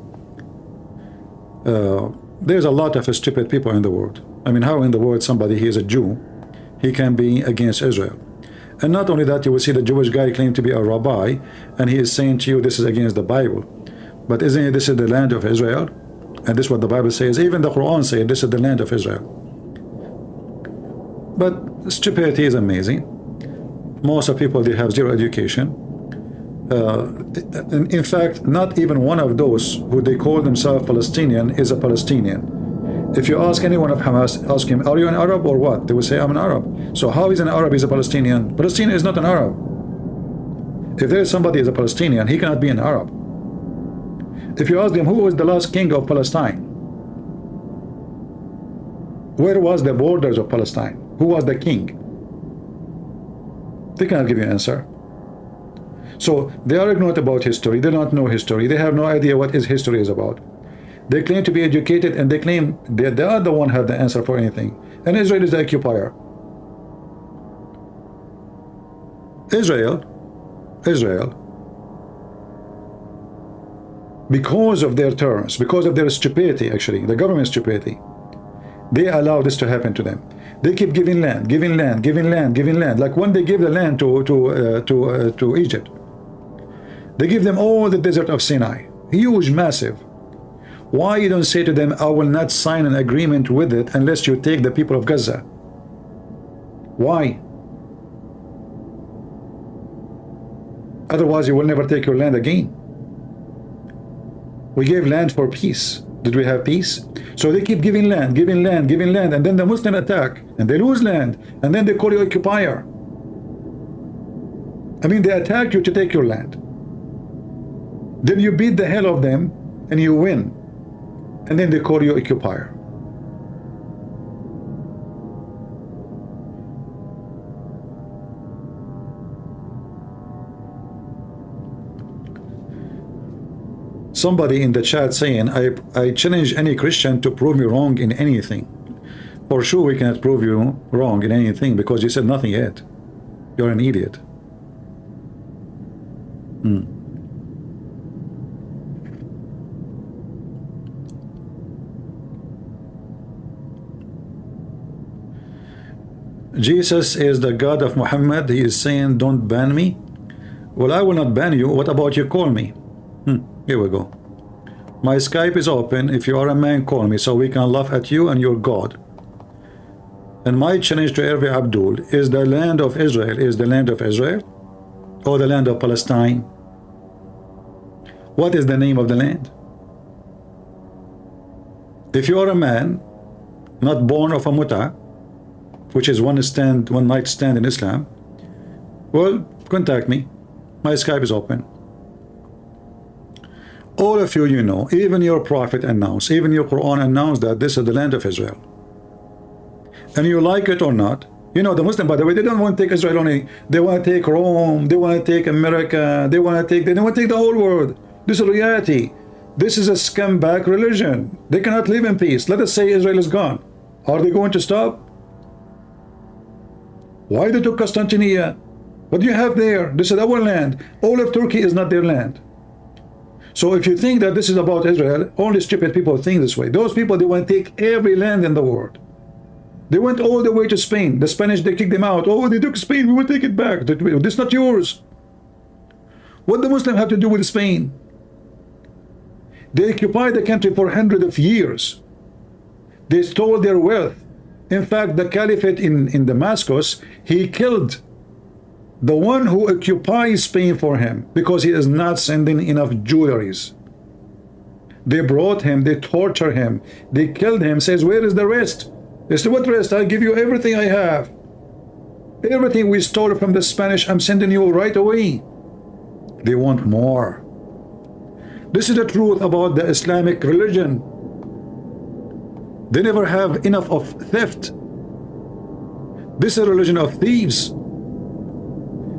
There's a lot of stupid people in the world. I mean, how in the world somebody, he is a Jew, he can be against Israel? And not only that, you will see the Jewish guy claim to be a rabbi, and he is saying to you, this is against the Bible. But isn't it, this is the land of Israel? And this is what the Bible says. Even the Quran says this is the land of Israel. But stupidity is amazing. Most of people, they have zero education. In fact, not even one of those who they call themselves Palestinian is a Palestinian. If you ask anyone of Hamas, ask him, are you an Arab or what? They will say, I'm an Arab. So how is an Arab is a Palestinian? Palestinian is not an Arab. If there is somebody is a Palestinian, he cannot be an Arab. If you ask them, who was the last king of Palestine? Where was the borders of Palestine? Who was the king? They cannot give you an answer. So they are ignorant about history. They don't know history. They have no idea what his history is about. They claim to be educated, and they claim they are the one who have the answer for anything. And Israel is the occupier. Israel, because of their terms, because of their stupidity, actually, the government's stupidity, they allow this to happen to them. They keep giving land. Like when they give the land to Egypt, they give them all the desert of Sinai, huge, massive. Why you don't say to them, I will not sign an agreement with it unless you take the people of Gaza? Why? Otherwise you will never take your land again. We gave land for peace. Did we have peace? So they keep giving land, giving land, giving land, and then the Muslim attack, and they lose land, and then they call you occupier. I mean, they attack you to take your land. Then you beat the hell of them, and you win. And then they call you occupier. Somebody in the chat saying, I challenge any Christian to prove me wrong in anything. For sure we cannot prove you wrong in anything because you said nothing yet. You're an idiot. Jesus is the God of Mohammed. He is saying, don't ban me. Well, I will not ban you. What about you call me? Here we go. My Skype is open. If you are a man, call me so we can laugh at you and your God. And my challenge to every Abdul is the land of Israel is the land of Israel or the land of Palestine? What is the name of the land? If you are a man not born of a muta, which is one night stand in Islam, well, contact me. My Skype is open. All of you, you know, even your prophet announced, even your Quran announced that this is the land of Israel. And you like it or not, you know, the Muslim, by the way, they don't want to take Israel only. They want to take Rome, they want to take America, they want to take the whole world. This is reality. This is a scumbag religion. They cannot live in peace. Let us say Israel is gone. Are they going to stop? Why they took Constantinople? What do you have there? This is our land. All of Turkey is not their land. So if you think that this is about Israel, only stupid people think this way. Those people, they want to take every land in the world. They went all the way to Spain. The Spanish, they kicked them out. Oh, they took Spain, we will take it back. This is not yours. What the Muslims have to do with Spain? They occupied the country for hundreds of years. They stole their wealth. In fact, the caliphate in Damascus, he killed the one who occupies Spain for him because he is not sending enough jewelries. They brought him, they torture him, they killed him, says, where is the rest? They said, what rest? I give you everything I have. Everything we stole from the Spanish, I'm sending you right away. They want more. This is the truth about the Islamic religion. They never have enough of theft. This is a religion of thieves.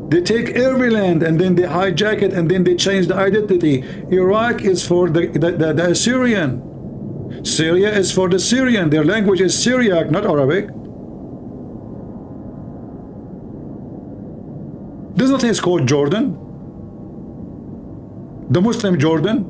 They take every land and then they hijack it and then they change the identity. Iraq is for the Assyrian. Syria is for the Syrian. Their language is Syriac, not Arabic. There's nothing is called Jordan. The Muslim Jordan.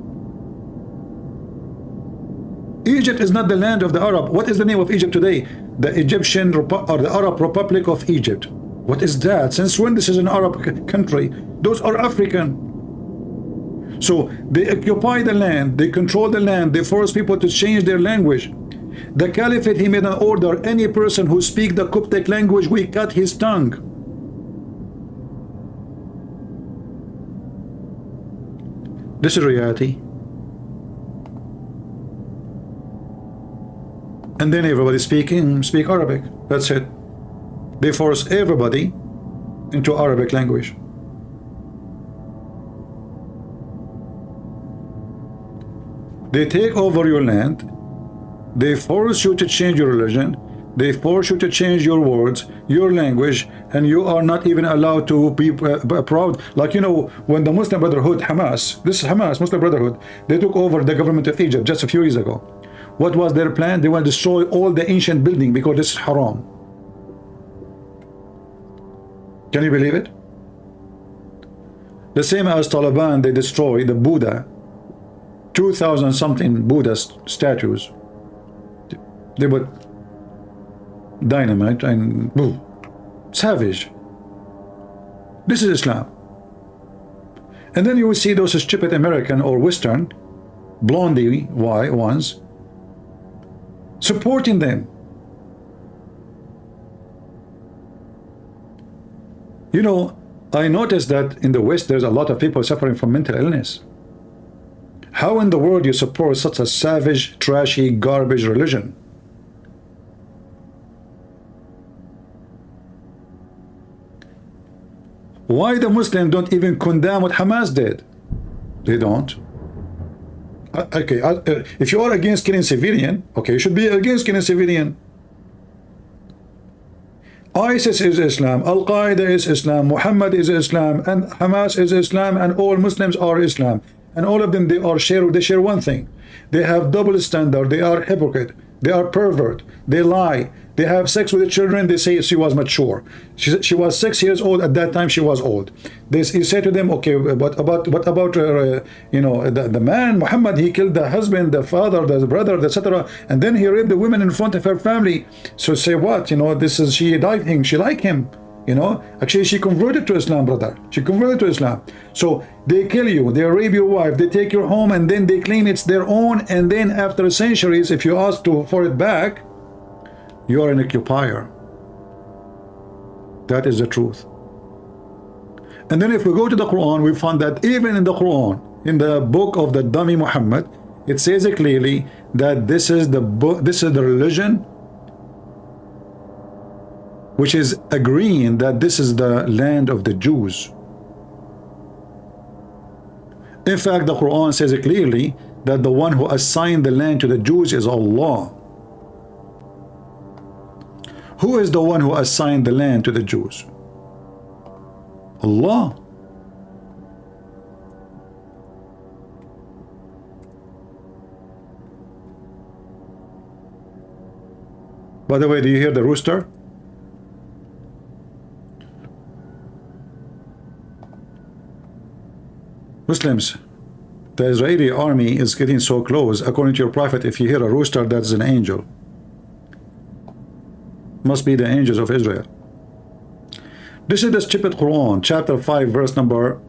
Egypt is not the land of the Arab. What is the name of Egypt today? The Egyptian or the Arab Republic of Egypt. What is that? Since when this is an Arab country? Those are African. So they occupy the land, they control the land, they force people to change their language. The Caliphate, he made an order, any person who speaks the Coptic language, we cut his tongue. This is reality. And then everybody speak Arabic. That's it. They force everybody into Arabic language. They take over your land. They force you to change your religion. They force you to change your words, your language, and you are not even allowed to be proud. Like, you know, when the Muslim Brotherhood, Hamas, this is Hamas, Muslim Brotherhood, they took over the government of Egypt just a few years ago. What was their plan? They want to destroy all the ancient buildings because this is haram. Can you believe it? The same as Taliban, they destroy the Buddha, 2,000 something Buddha statues. They put dynamite and boom, savage. This is Islam. And then you will see those stupid American or Western, blondie ones, supporting them. You know, I noticed that in the West there's a lot of people suffering from mental illness. How in the world you support such a savage, trashy, garbage religion? Why the Muslims don't even condemn what Hamas did? They don't. Okay, if you are against killing civilian, okay, you should be against killing civilian. ISIS is Islam, Al-Qaeda is Islam, Muhammad is Islam, and Hamas is Islam, and all Muslims are Islam. And all of them, they share one thing. They have double standard, they are hypocrite, they are pervert, they lie, they have sex with the children, they say she was mature. She was 6 years old at that time, she was old. You say to them, okay, what about you know, the man, Muhammad, he killed the husband, the father, the brother, etc. And then he raped the women in front of her family. So say what? You know, this is, she like him. You know, actually she converted to Islam, brother. She converted to Islam. So they kill you, they rape your wife, they take your home, and then they claim it's their own. And then after centuries, if you ask for it back, you are an occupier. That is the truth. And then if we go to the Quran, we find that even in the Quran, in the book of the dummy Muhammad, it says clearly that this is the book, this is the religion which is agreeing that this is the land of the Jews. In fact, the Quran says clearly that the one who assigned the land to the Jews is Allah. Who is the one who assigned the land to the Jews? Allah. By the way, do you hear the rooster? Muslims, the Israeli army is getting so close. According to your prophet, if you hear a rooster, that's an angel. Must be the angels of Israel. This is the stupid Quran, chapter 5, verse number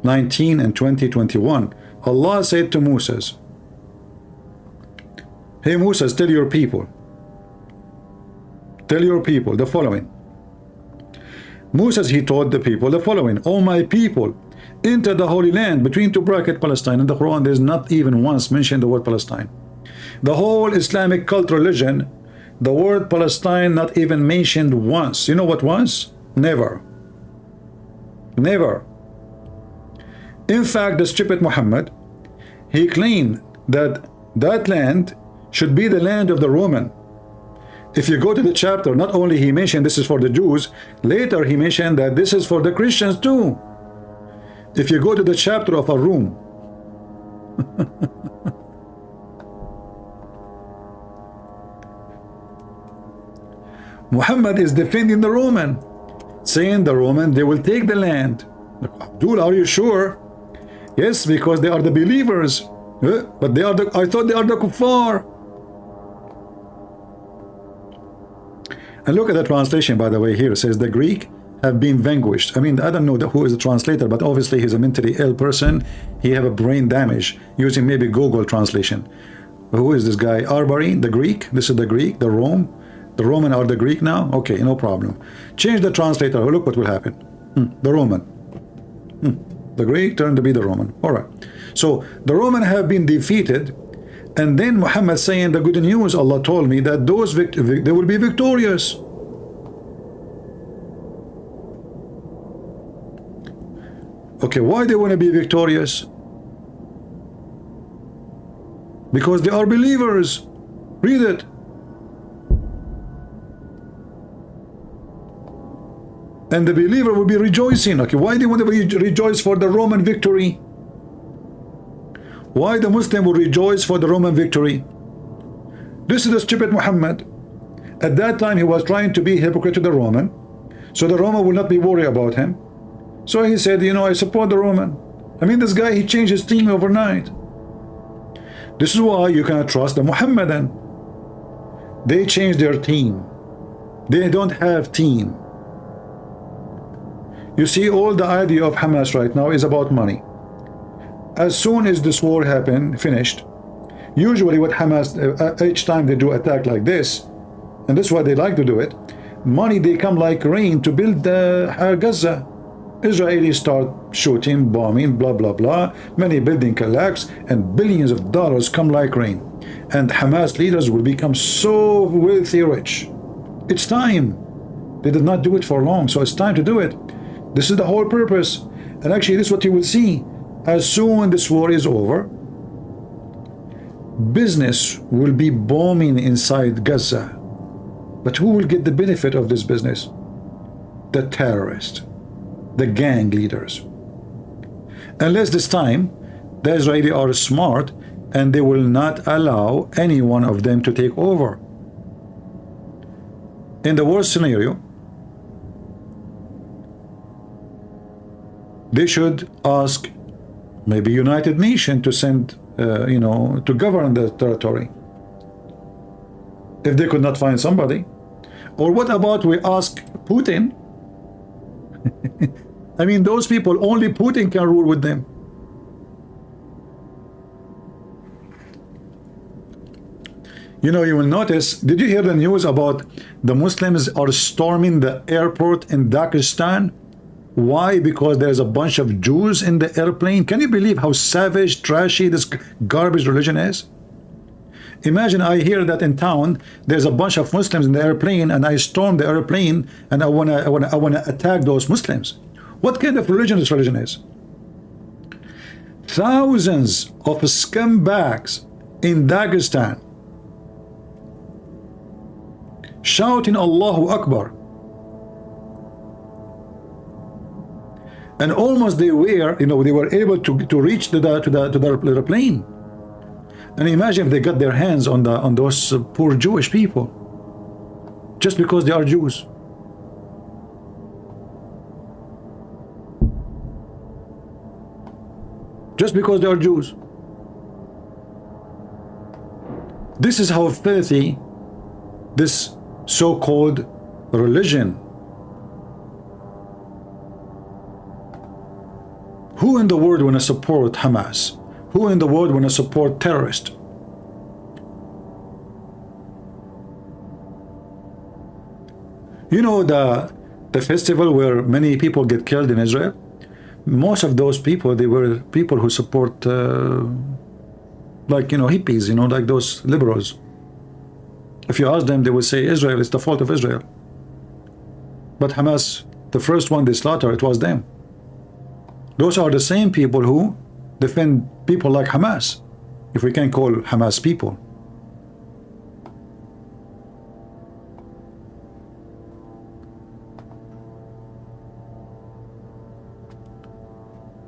19 and 20, 21. Allah said to Moses, hey Moses, tell your people the following. Moses, he told the people the following: O my people, enter the Holy Land, between two brackets Palestine. In the Quran there's not even once mentioned the word Palestine. The whole Islamic cult religion, the word Palestine not even mentioned once. You know what once? Never. Never. In fact, the stupid Muhammad, he claimed that that land should be the land of the Roman. If you go to the chapter, not only he mentioned this is for the Jews, later he mentioned that this is for the Christians too. If you go to the chapter of a room, Muhammad is defending the Roman, saying the Roman, they will take the land. Abdul, are you sure? Yes, because they are the believers. But they are the, I thought they are the kuffar. And look at the translation, by the way, here. It says the Greek have been vanquished. I mean, I don't know who is the translator, but obviously he's a mentally ill person. He have a brain damage, using maybe Google translation. Who is this guy? Arbery, the Greek. This is the Greek, the Rome. The Roman are the Greek now? Okay, no problem. Change the translator. Look what will happen. The Roman. The Greek turned to be the Roman. All right. So the Roman have been defeated. And then Muhammad saying the good news, Allah told me that those they will be victorious. Okay, why they want to be victorious? Because they are believers. Read it. And the believer will be rejoicing. Okay, why they want to rejoice for the Roman victory? Why the Muslim will rejoice for the Roman victory? This is the stupid Muhammad. At that time he was trying to be hypocrite to the Roman, so the Roman will not be worried about him. So he said, you know, I support the Roman. I mean, this guy, he changed his team overnight. This is why you cannot trust the Muhammadan. They changed their team. They don't have team. You see, all the idea of Hamas right now is about money. as soon as this war finished, usually what Hamas, each time they do attack like this, and this is why they like to do it, money, they come like rain to build Gaza. Israelis start shooting, bombing, blah blah blah, many buildings collapse, and billions of dollars come like rain, and Hamas leaders will become so wealthy rich. It's time. They did not do it for long, so it's time to do it. This is the whole purpose. And actually this is what you will see. As soon this war is over, business will be booming inside Gaza. But who will get the benefit of this business? The terrorists, the gang leaders. Unless this time the Israelis are smart and they will not allow any one of them to take over. In the worst scenario, they should ask maybe United Nations to send, to govern the territory, if they could not find somebody. Or what about we ask Putin? I mean, those people, only Putin can rule with them. You know, you will notice, did you hear the news about the Muslims are storming the airport in Dagestan? Why? Because there's a bunch of Jews in the airplane. Can you believe how savage, trashy this garbage religion is? Imagine I hear that in town there's a bunch of Muslims in the airplane, and I storm the airplane and I wanna attack those Muslims. What kind of religion this religion is? Thousands of scumbags in Dagestan shouting Allahu Akbar, and almost they were able to reach to the plane. And imagine if they got their hands on those poor Jewish people, just because they are Jews. Just because they are Jews. This is how filthy this so-called religion. Who in the world want to support Hamas? Who in the world want to support terrorists? You know the festival where many people get killed in Israel? Most of those people, they were people who support hippies, like those liberals. If you ask them, they will say Israel is the fault of Israel. But Hamas, the first one they slaughtered, it was them. Those are the same people who defend people like Hamas, if we can call Hamas people.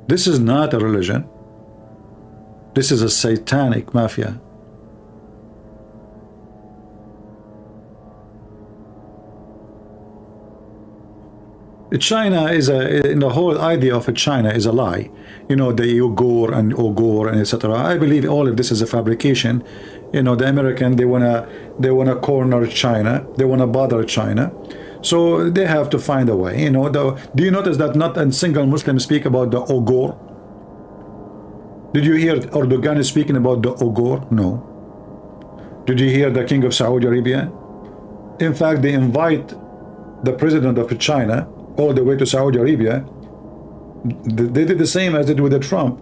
This is not a religion. This is a satanic mafia. China is the whole idea of China is a lie. The Uyghur and etc. I believe all of this is a fabrication. The American, they wanna corner China. They wanna bother China. So they have to find a way. Do you notice that not a single Muslim speak about the Uyghur? Did you hear Erdogan speaking about the Uyghur? No. Did you hear the King of Saudi Arabia? In fact, they invite the president of China all the way to Saudi Arabia. They did the same as they did with the Trump.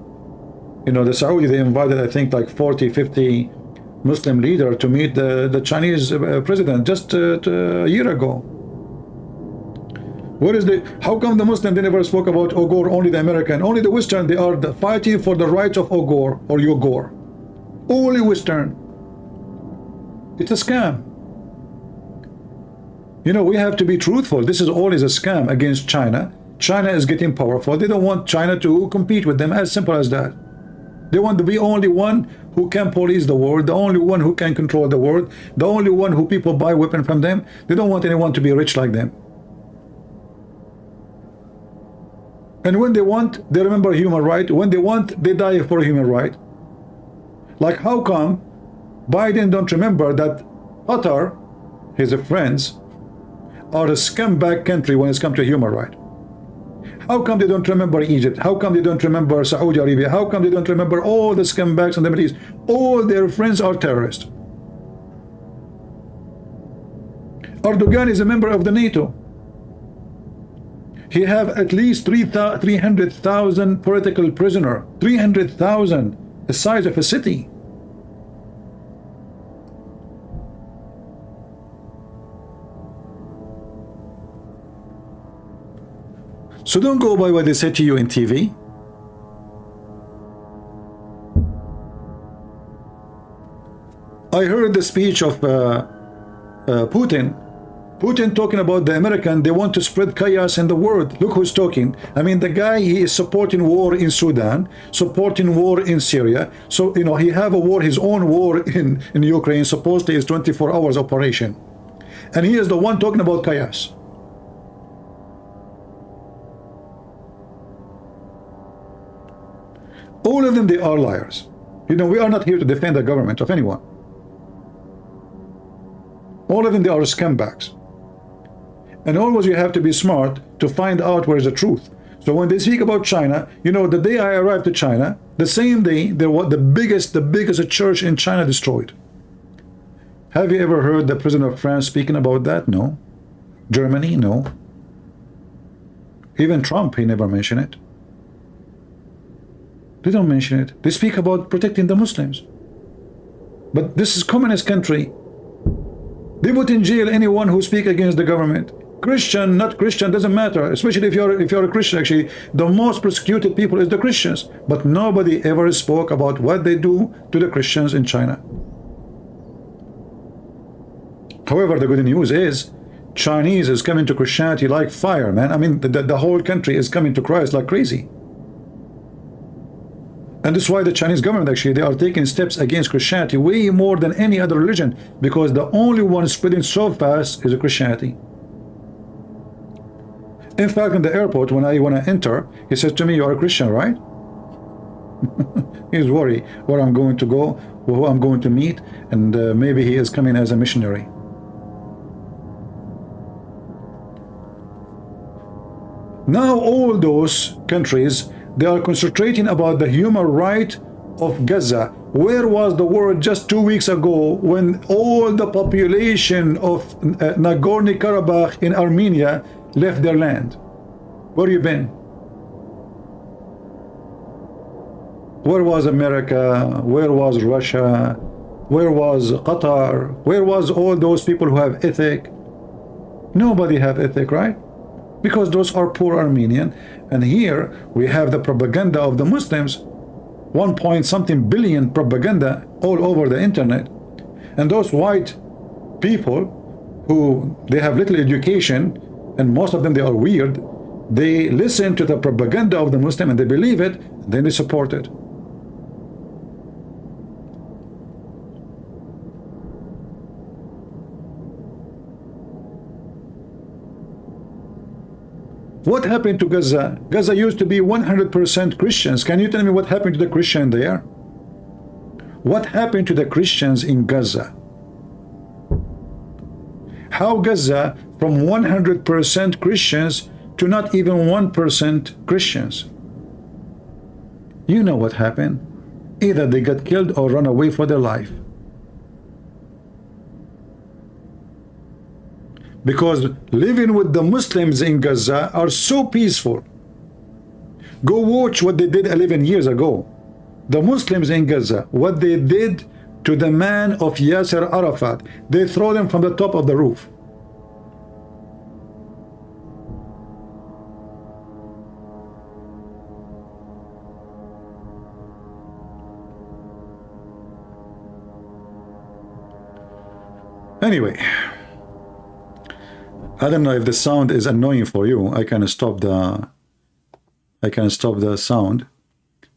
The Saudi, they invited, I think, like 40-50 Muslim leaders to meet the Chinese president just a year ago. How come the Muslim, they never spoke about Uyghur, only the American, only the Western, they are fighting for the rights of Uyghur or Uyghur. Only Western. It's a scam. We have to be truthful. This is always a scam against China. China is getting powerful. They don't want China to compete with them, as simple as that. They want to be only one who can police the world, the only one who can control the world, the only one who people buy weapons from them. They don't want anyone to be rich like them. And when they want, they remember human right. When they want, they die for human right. Like, how come Biden don't remember that Qatar, his friends, are a scumbag country when it's come to human right? How come they don't remember Egypt? How come they don't remember Saudi Arabia? How come they don't remember all the scumbags in the Middle East? All their friends are terrorists. Erdogan is a member of the NATO. He have at least 300,000 political prisoner. 300,000, the size of a city. So don't go by what they say to you in TV. I heard the speech of Putin. Putin talking about the American, they want to spread chaos in the world. Look who's talking. I mean, the guy, he is supporting war in Sudan, supporting war in Syria. So, you know, he have a war, his own war in Ukraine, supposedly is 24 hours operation. And he is the one talking about chaos. All of them, they are liars. You know, we are not here to defend the government of anyone. All of them, they are scumbags. And always you have to be smart to find out where is the truth. So when they speak about China, you know, the day I arrived to China, the same day, there was the biggest church in China destroyed. Have you ever heard the president of France speaking about that? No. Germany? No. Even Trump, he never mentioned it. They don't mention it. They speak about protecting the Muslims. But this is communist country. They put in jail anyone who speak against the government. Christian, not Christian, doesn't matter. Especially if you're a Christian, actually, the most persecuted people is the Christians. But nobody ever spoke about what they do to the Christians in China. However, the good news is Chinese is coming to Christianity like fire, man. I mean, the whole country is coming to Christ like crazy. And that's why the Chinese government, actually, they are taking steps against Christianity way more than any other religion, because the only one spreading so fast is Christianity. In fact, in the airport, when I enter, he says to me, "You are a Christian, right?" He's worried where I'm going to go, who I'm going to meet, and maybe he is coming as a missionary. Now all those countries, they are concentrating about the human right of Gaza. Where was the world just 2 weeks ago when all the population of Nagorno-Karabakh in Armenia left their land? Where you been? Where was America? Where was Russia? Where was Qatar? Where was all those people who have ethic? Nobody have ethic, right? Because those are poor Armenian. And here we have the propaganda of the Muslims, 1.something billion propaganda all over the internet. And those white people who they have little education, and most of them, they are weird, they listen to the propaganda of the Muslim and they believe it, and then they support it. What happened to Gaza? Gaza used to be 100% Christians. Can you tell me what happened to the Christian there? What happened to the Christians in Gaza? How Gaza from 100% Christians to not even 1% Christians? You know what happened. Either they got killed or run away for their life. Because living with the Muslims in Gaza are so peaceful. Go watch what they did 11 years ago. The Muslims in Gaza, what they did to the man of Yasser Arafat, they throw them from the top of the roof. Anyway, I don't know if the sound is annoying for you. I can stop the sound,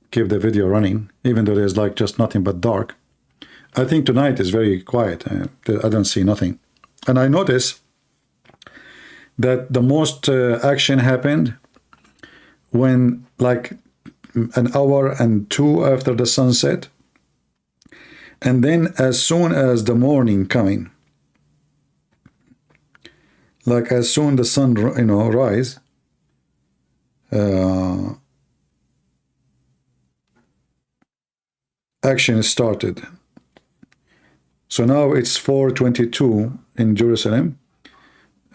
keep the video running, even though there's like just nothing but dark. I think tonight is very quiet. I don't see nothing. And I notice that the most action happened when like an hour and two after the sunset, and then as soon as the morning coming, like as soon the sun, rise, action started. So now it's 4:22 in Jerusalem.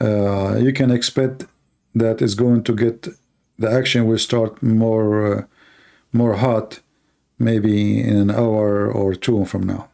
You can expect that it's going to get, the action will start more hot, maybe in an hour or two from now.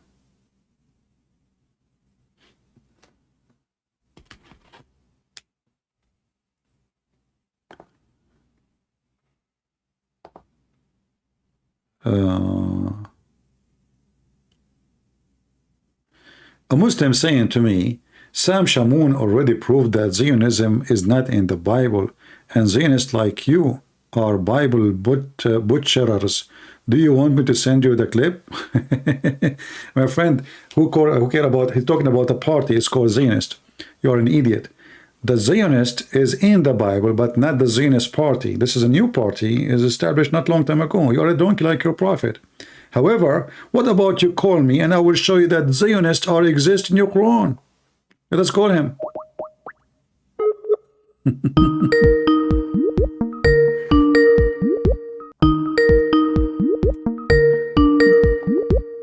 A Muslim saying to me, Sam Shamoun already proved that Zionism is not in the Bible, and Zionists like you are Bible butcherers. Do you want me to send you the clip? My friend, who care about, he's talking about a party, it's called Zionist. You're an idiot. The Zionist is in the Bible, but not the Zionist party. This is a new party, is established not long time ago. You're a donkey like your prophet. However, what about you call me and I will show you that Zionists are exist in your Quran. Let us call him.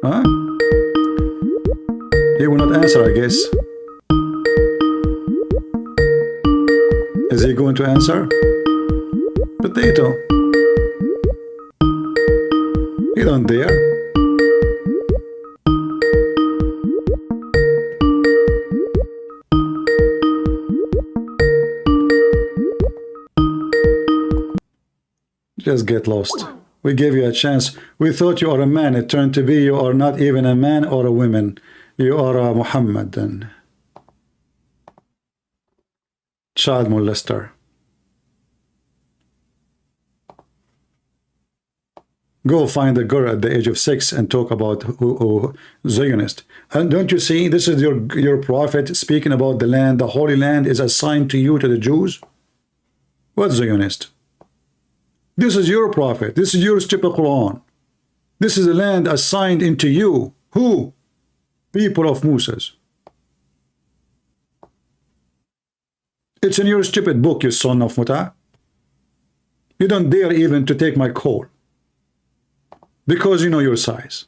Huh? He will not answer, I guess. Is he going to answer? Potato. He don't dare. Just get lost. We gave you a chance. We thought you are a man. It turned to be you are not even a man or a woman. You are a Mohammed then. Child molester. Go find a girl at the age of 6 and talk about who Zionist. And don't you see, this is your prophet speaking about the land. The Holy Land is assigned to you, to the Jews. What Zionist? This is your prophet. This is your stupid Quran. This is the land assigned into you. Who? People of Moses. It's in your stupid book, you son of Muta. You don't dare even to take my call. Because you know your size.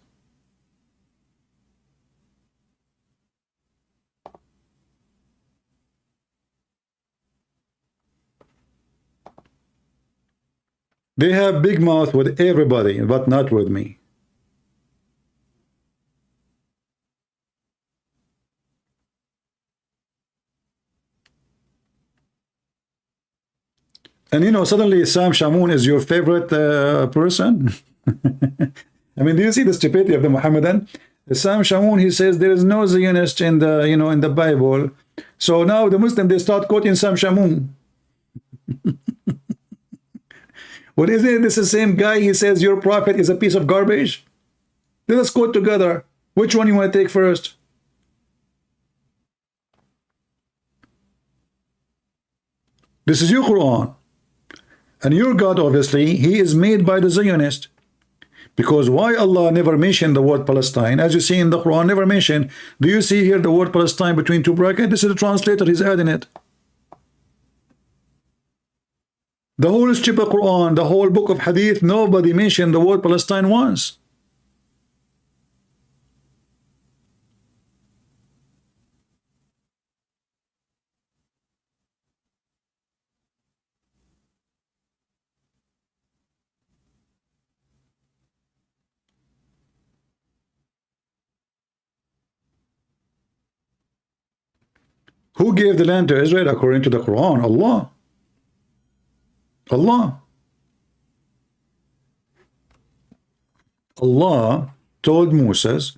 They have big mouth with everybody, but not with me. And you know, suddenly Sam Shamoun is your favorite person. I mean, do you see the stupidity of the Mohammedan? Sam Shamoun, he says there is no Zionist in the, you know, in the Bible. So now the Muslim, they start quoting Sam Shamoun. What is it? This is the same guy. He says your prophet is a piece of garbage. Let us quote together. Which one you want to take first? This is your Quran. And your God, obviously, he is made by the Zionist. Because why Allah never mentioned the word Palestine? As you see in the Quran, never mentioned. Do you see here the word Palestine between two brackets? This is the translator, he's adding it. The whole stupid Quran, the whole book of Hadith, nobody mentioned the word Palestine once. Who gave the land to Israel according to the Quran? Allah. Allah. Allah told Moses,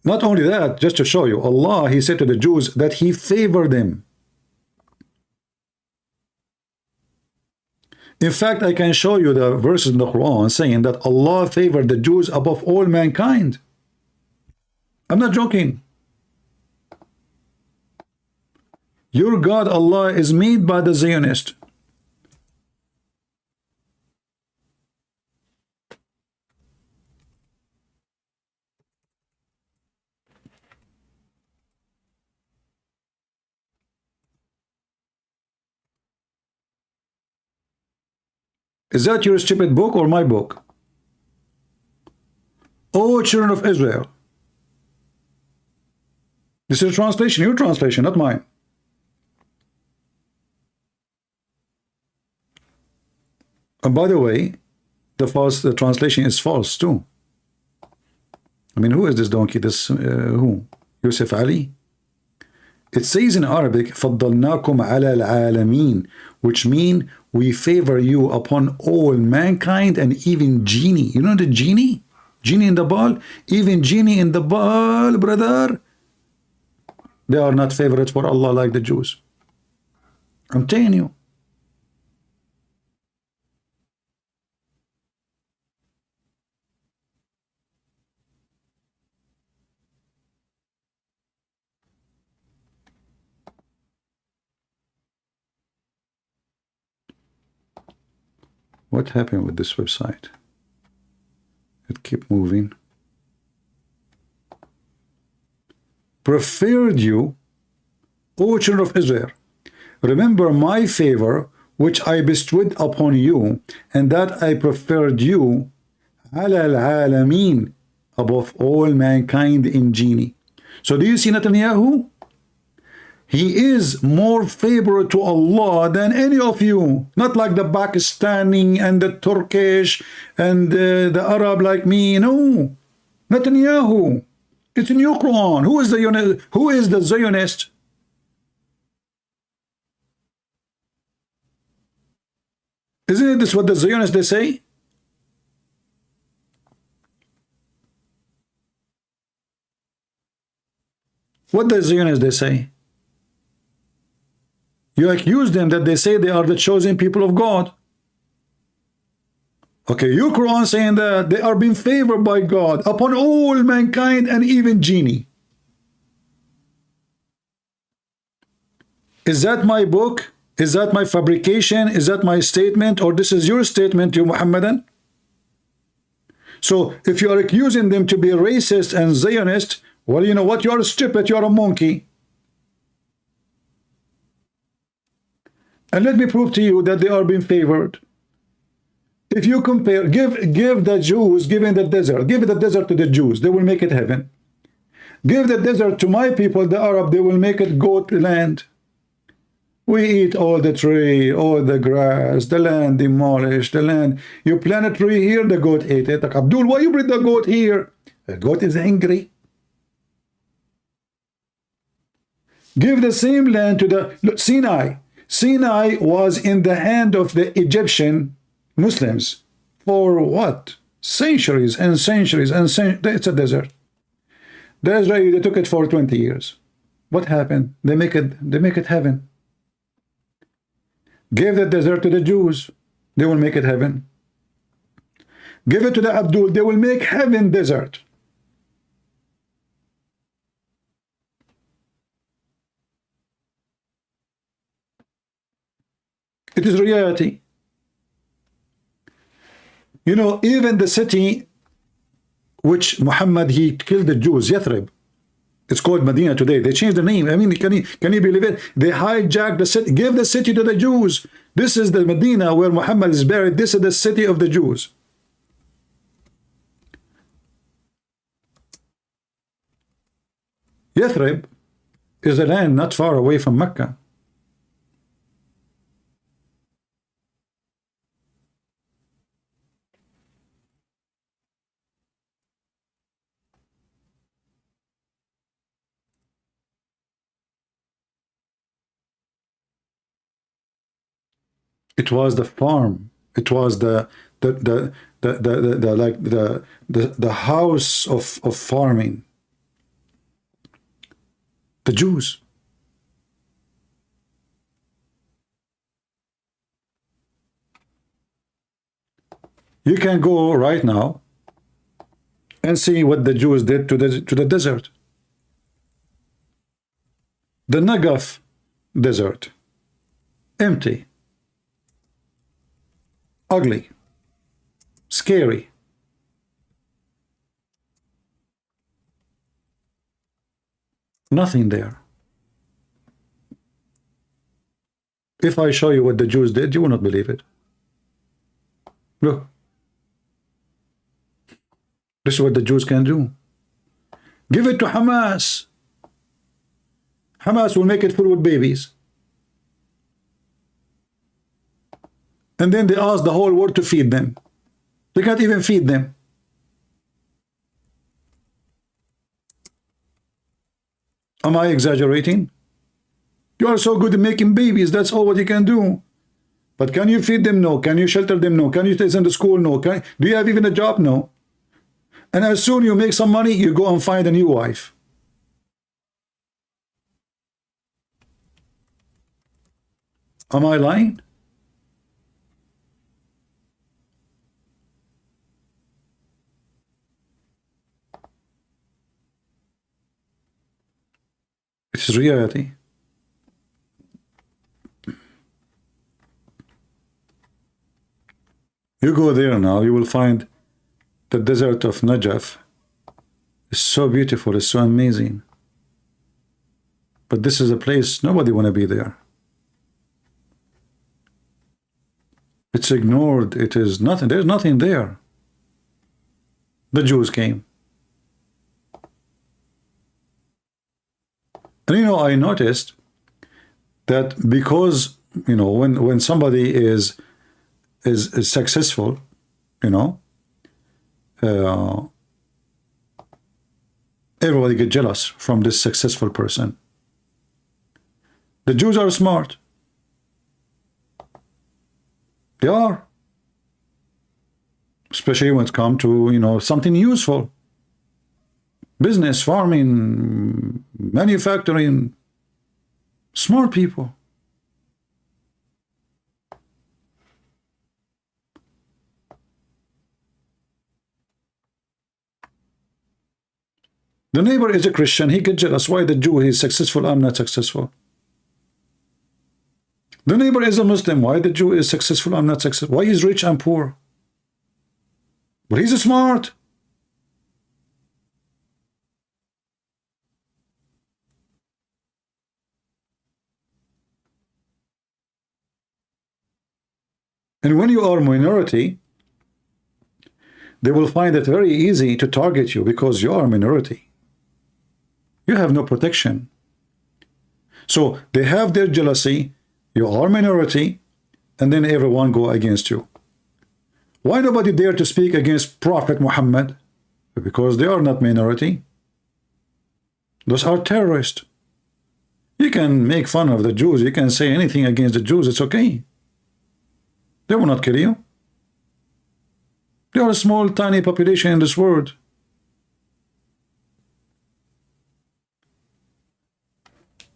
not only that, just to show you, Allah, he said to the Jews that he favored them. In fact, I can show you the verses in the Quran saying that Allah favored the Jews above all mankind. I'm not joking. Your God, Allah, is made by the Zionist. Is that your stupid book or my book? Oh, children of Israel. This is a translation, your translation, not mine. And by the way, the translation is false too. I mean, who is this donkey? Who? Yusuf Ali? It says in Arabic, فَضَّلْنَاكُمْ عَلَى الْعَالَمِينَ, which mean we favor you upon all mankind and even genie. You know the genie? Genie in the ball? Even genie in the ball, brother. They are not favorites for Allah like the Jews. I'm telling you. What happened with this website? It keep moving. Preferred you, O children of Israel, remember my favor which I bestowed upon you, and that I preferred you ala al-alamin, above all mankind in genie. So do you see Netanyahu? He is more favorable to Allah than any of you. Not like the Pakistani and the Turkish and the Arab like me. No. Netanyahu. It's in your Quran. Who is the Zionist? Isn't it this what the Zionists they say? What the Zionists they say? You accuse them that they say they are the chosen people of God. Okay, your Quran saying that they are being favored by God upon all mankind and even genie. Is that my book? Is that my fabrication? Is that my statement? Or this is your statement, you Muhammadan? So if you are accusing them to be racist and Zionist, well, you know what? You are stupid. You are a monkey. And let me prove to you that they are being favored. If you compare, give the Jews, give the desert to the Jews, they will make it heaven. Give the desert to my people, the Arab, they will make it goat land. We eat all the tree, all the grass, the land demolished, the land. You plant a tree here, the goat ate it. Like, Abdul, why you bring the goat here? The goat is angry. Give the same land to the Sinai. Sinai was in the hand of the Egyptian Muslims for what? Centuries and centuries and centuries. It's a desert. The Israelis, they took it for 20 years. What happened? They make it heaven. Give the desert to the Jews, they will make it heaven. Give it to the Abdul, they will make heaven desert. It is reality. You know, even the city which Muhammad, he killed the Jews, Yathrib, it's called Medina today. They changed the name. I mean, can you believe it? They hijacked the city, gave the city to the Jews. This is the Medina where Muhammad is buried. This is the city of the Jews. Yathrib is a land not far away from Mecca. It was the farm. It was the house of farming. The Jews. You can go right now and see what the Jews did to the desert. The Negev desert. Empty. Ugly, scary. Nothing there. If I show you what the Jews did, you will not believe it. Look. This is what the Jews can do. Give it to Hamas. Hamas will make it full with babies. And then they ask the whole world to feed them. They can't even feed them. Am I exaggerating? You are so good at making babies. That's all what you can do. But can you feed them? No. Can you shelter them? No. Can you take them to school? No. Do you have even a job? No. And as soon as you make some money, you go and find a new wife. Am I lying? It's reality. You go there now, you will find the desert of Najaf. It's so beautiful, it's so amazing. But this is a place nobody want to be there. It's ignored, it is nothing, there's nothing there. The Jews came. And you know, I noticed that because, you know, when somebody is successful, you know, everybody get jealous from this successful person. The Jews are smart. They are. Especially when it comes to, you know, something useful. Business, farming, manufacturing. Smart people. The neighbor is a Christian, he gets jealous. Why the Jew is successful, I'm not successful? The neighbor is a Muslim, why the Jew is successful, I'm not successful? Why he's rich, I'm poor? But he's smart. And when you are a minority, they will find it very easy to target you because you are a minority. You have no protection. So they have their jealousy, you are minority, and then everyone go against you. Why nobody dare to speak against Prophet Muhammad? Because they are not minority. Those are terrorists. You can make fun of the Jews, you can say anything against the Jews, it's okay. They will not kill you. They are a small, tiny population in this world.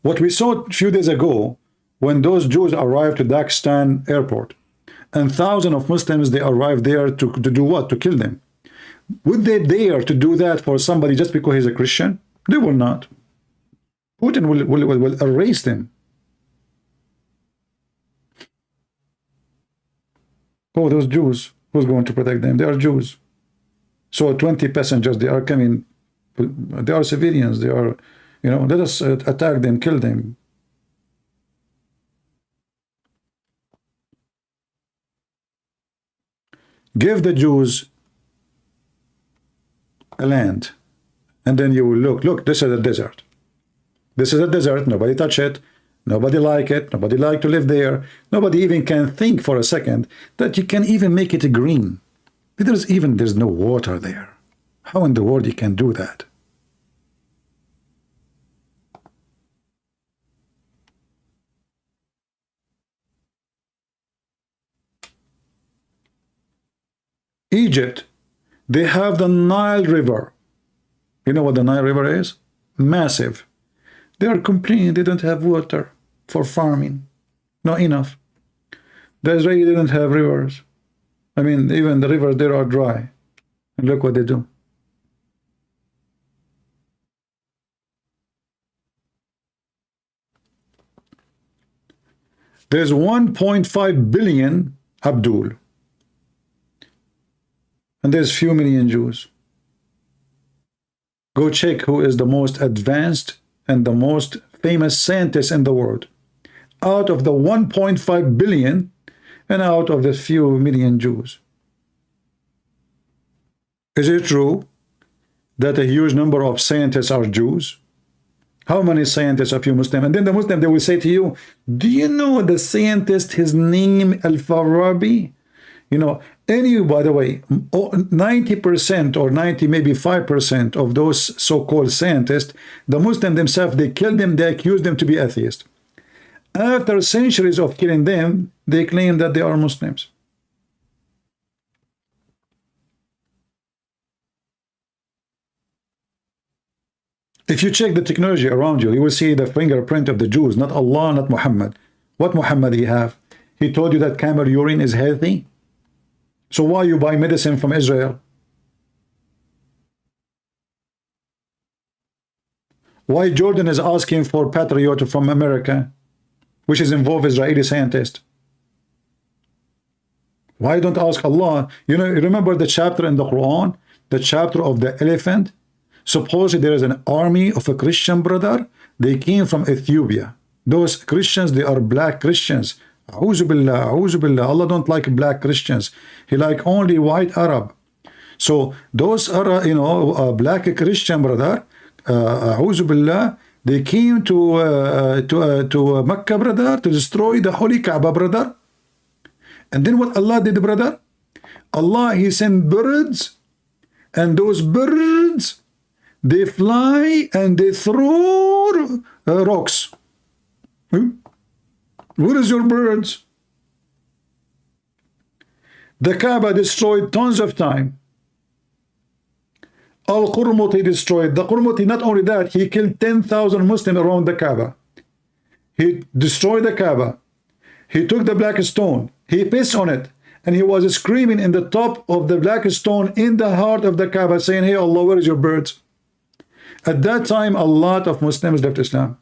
What we saw a few days ago, when those Jews arrived to Dagestan airport, and thousands of Muslims, they arrived there to do what? To kill them. Would they dare to do that for somebody just because he's a Christian? They will not. Putin will erase them. Oh, those Jews, who's going to protect them? They are Jews. So 20 passengers, they are coming, they are civilians, they are, you know, let us attack them, kill them. Give the Jews a land, and then you will look, this is a desert. This is a desert, nobody touch it, nobody like it, nobody like to live there, nobody even can think for a second that you can even make it green. There's no water there. How in the world you can do that? Egypt, they have the Nile River. You know what the Nile River is? Massive. They are complaining they don't have water for farming. Not enough. The Israeli didn't have rivers. I mean, even the rivers there are dry. And look what they do. There's 1.5 billion Abdul. And there's few million Jews. Go check who is the most advanced and the most famous scientist in the world. Out of the 1.5 billion and out of the few million Jews. Is it true that a huge number of scientists are Jews? How many scientists are you Muslim? And then the Muslim, they will say to you, do you know the scientist, his name Al-Farabi? You know, by the way, 90% or 90, maybe 5% of those so-called scientists, the Muslim themselves, they kill them, they accuse them to be atheists. After centuries of killing them, they claim that they are Muslims. If you check the technology around you, you will see the fingerprint of the Jews, not Allah, not Muhammad. What Muhammad he have? He told you that camel urine is healthy? So why you buy medicine from Israel? Why Jordan is asking for Patriot from America, which is involved Israeli scientists? Why don't ask Allah? You know, remember the chapter in the Quran, the chapter of the elephant? Suppose there is an army of a Christian brother, they came from Ethiopia. Those Christians, they are black Christians. A'udhu billah, a'udhu billah. Allah don't like black Christians. He like only white Arab. So those are, you know, black Christian brother, a'udhu billah, they came to Mecca, brother, to destroy the holy Kaaba, brother. And then what Allah did, brother? Allah, he sent birds, and those birds, they fly and they throw rocks. Where is your birds? The Kaaba destroyed tons of time. Al-Qurmuti destroyed. The Qurmuti, not only that, he killed 10,000 Muslims around the Kaaba. He destroyed the Kaaba. He took the black stone. He pissed on it. And he was screaming in the top of the black stone in the heart of the Kaaba, saying, hey, Allah, where is your birds? At that time, a lot of Muslims left Islam.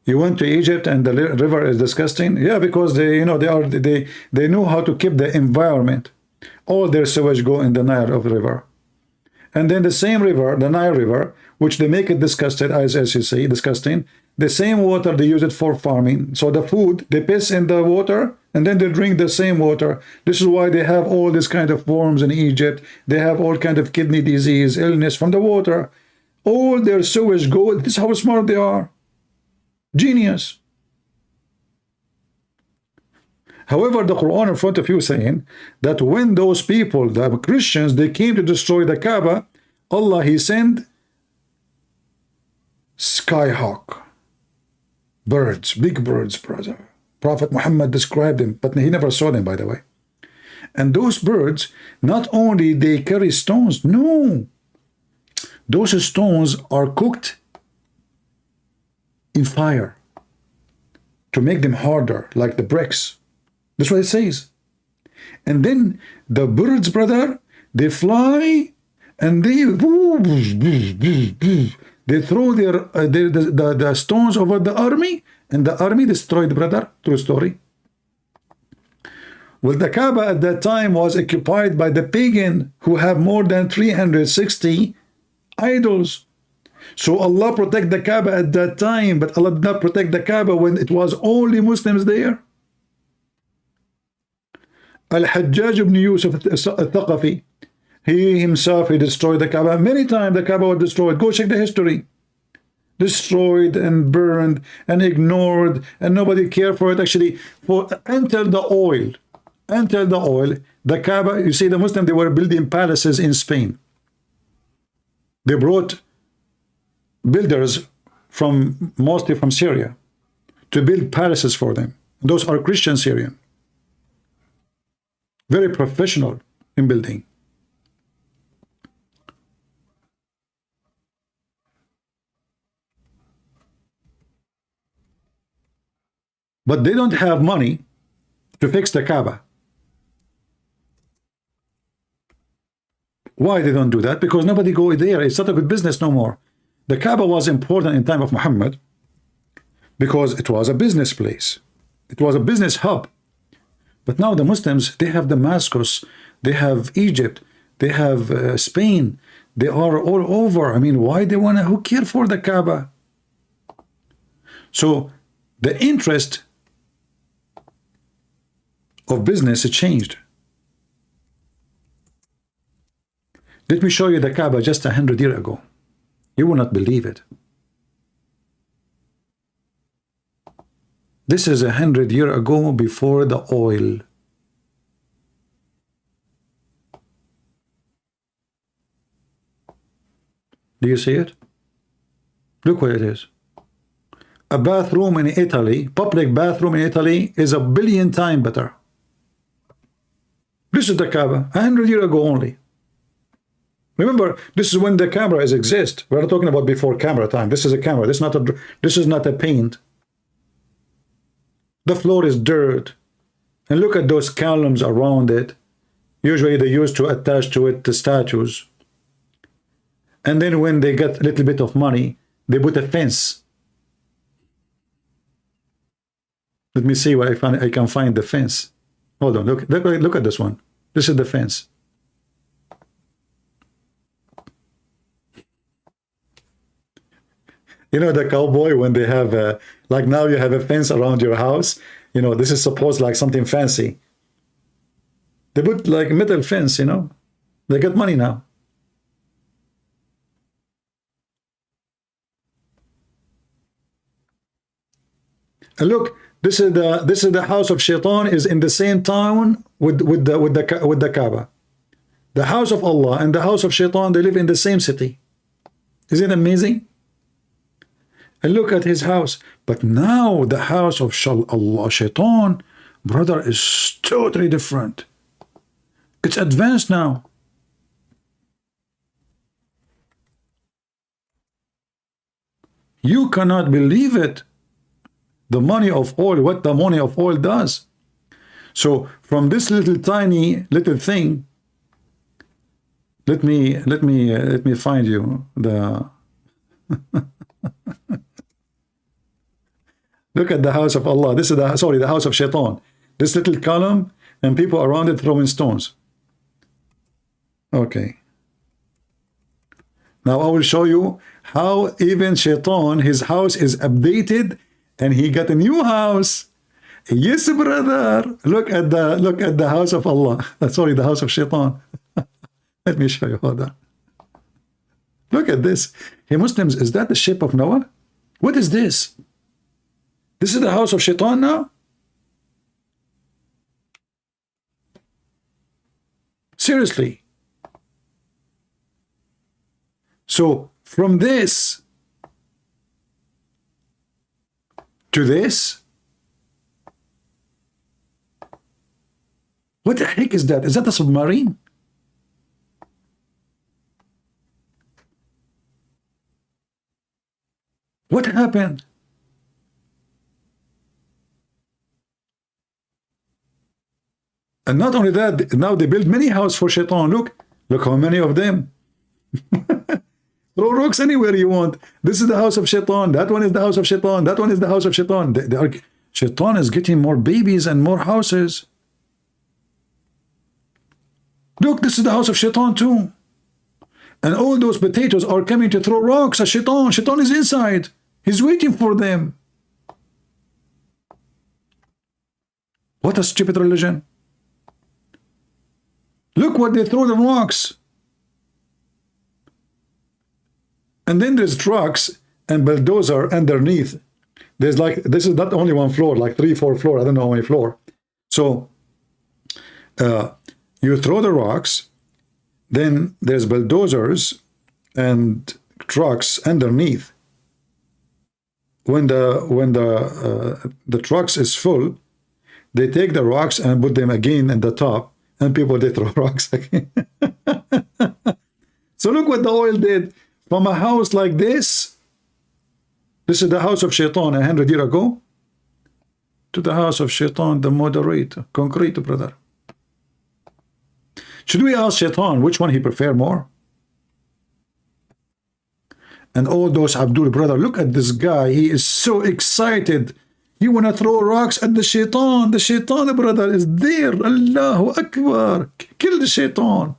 You went to Egypt and the river is disgusting? Yeah, because they, you know, they know how to keep the environment. All their sewage go in the Nile of the river. And then the same river, the Nile River, which they make it disgusting, as you say, disgusting, the same water, they use it for farming. So the food, they piss in the water, and then they drink the same water. This is why they have all this kind of worms in Egypt. They have all kind of kidney disease, illness from the water. All their sewage go, this is how smart they are. Genius. However, the Quran in front of you saying that when those people, the Christians, they came to destroy the Kaaba, Allah, he sent skyhawk, birds, big birds, brother. Prophet Muhammad described them, but he never saw them, by the way. And those birds, not only they carry stones, no. Those stones are cooked in fire to make them harder, like the bricks. That's what it says. And then the birds, brother, they fly and they throw the stones over the army, and the army destroyed, brother. True story. Well, the Kaaba at that time was occupied by the pagan who have more than 360 idols. So Allah protect the Kaaba at that time, but Allah did not protect the Kaaba when it was only Muslims there. Al-Hajjaj ibn Yusuf al-Thaqafi, he himself, he destroyed the Kaaba. Many times the Kaaba was destroyed. Go check the history. Destroyed and burned and ignored, and nobody cared for it. Actually, until the oil, the Kaaba, you see, the Muslims, they were building palaces in Spain. They brought builders mostly from Syria to build palaces for them. Those are Christian Syrian. Very professional in building. But they don't have money to fix the Kaaba. Why they don't do that? Because nobody go there. It's not a good business no more. The Kaaba was important in time of Muhammad because it was a business place. It was a business hub. But now the Muslims, they have Damascus, they have Egypt, they have Spain. They are all over. I mean, why they want to, who care for the Kaaba? So the interest of business changed. Let me show you the Kaaba just 100 years ago. You will not believe it. This is 100 years ago before the oil. Do you see it? Look what it is. A bathroom in Italy, public bathroom in Italy, is 1 billion times better. This is the Kaaba, 100 years ago only. Remember, this is when the cameras exist. We're not talking about before camera time. This is a camera. This is not a paint. The floor is dirt. And look at those columns around it. Usually they used to attach to it the statues. And then when they get a little bit of money, they put a fence. Let me see where I can find the fence. Hold on, look at this one. This is the fence. You know, the cowboy, when they have like now you have a fence around your house, you know, this is supposed like something fancy. They put like a metal fence, you know. They get money now. And look, this is the house of Shaitan, is in the same town with the Kaaba. The house of Allah and the house of Shaitan, they live in the same city. Isn't it amazing? And look at his house. But now the house of Allah, Shaitan, brother, is totally different. It's advanced now. You cannot believe it. The money of oil, what the money of oil does. So from this little tiny little thing, let me find you the look at the house of Allah. This is the house of Shaitan. This little column and people around it throwing stones. Okay. Now I will show you how even Shaitan, his house is updated and he got a new house. Yes, brother. Look at the house of Allah. Sorry, the house of Shaitan. Let me show you. Hold on. Look at this. Hey Muslims, is that the ship of Noah? What is this? This is the house of Shaitan now? Seriously. So from this to this, what the heck is that? Is that a submarine? What happened? And not only that, now they build many houses for Shaitan. Look how many of them. Throw rocks anywhere you want. This is the house of Shaitan. That one is the house of Shaitan. That one is the house of Shaitan. Shaitan is getting more babies and more houses. Look, this is the house of Shaitan too. And all those potatoes are coming to throw rocks at Shaitan. Shaitan is inside. He's waiting for them. What a stupid religion. Look what they throw the rocks. And then there's trucks and bulldozer underneath. There's like, this is not only one floor, like 3-4 floor. I don't know how many floor. So you throw the rocks, then there's bulldozers and trucks underneath. When the trucks is full, they take the rocks and put them again at the top, and people, they throw rocks again. So look what the oil did. From a house like this is the house of Shaitan 100 years ago, to the house of Shaitan, the moderate, concrete, brother. Should we ask Shaitan which one he prefer more? And all those Abdul, brother, look at this guy. He is so excited. You want to throw rocks at the Shaitan. The Shaitan, brother, is there. Allahu Akbar. Kill the Shaitan.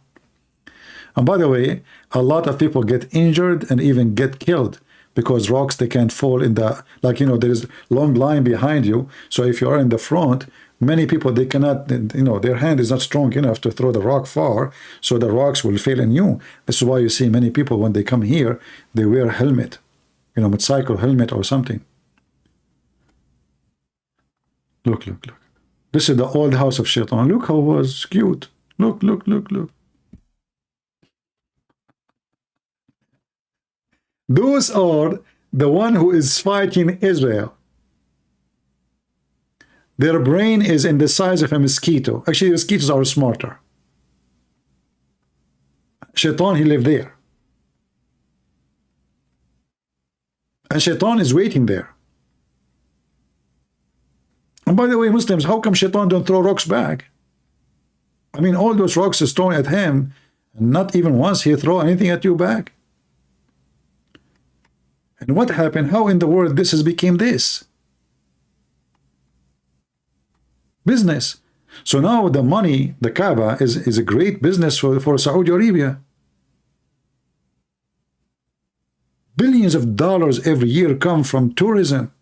And by the way, a lot of people get injured and even get killed because rocks, they can't fall in the, like, you know, there is long line behind you. So if you are in the front, many people, they cannot, you know, their hand is not strong enough to throw the rock far, so the rocks will fail in you. This is why you see many people, when they come here, they wear a helmet, you know, motorcycle helmet or something. Look, look, look. This is the old house of Shaitan. Look how it was cute. Look, look, look, look. Those are the one who is fighting Israel. Their brain is in the size of a mosquito. Actually, mosquitoes are smarter. Shaitan, he lived there. And Shaitan is waiting there. And by the way, Muslims, how come Shaitan don't throw rocks back? I mean, all those rocks is thrown at him, and not even once he throw anything at you back. And what happened? How in the world this has become this? Business. So now the money, the Kaaba, is a great business for Saudi Arabia. Billions of dollars every year come from tourism.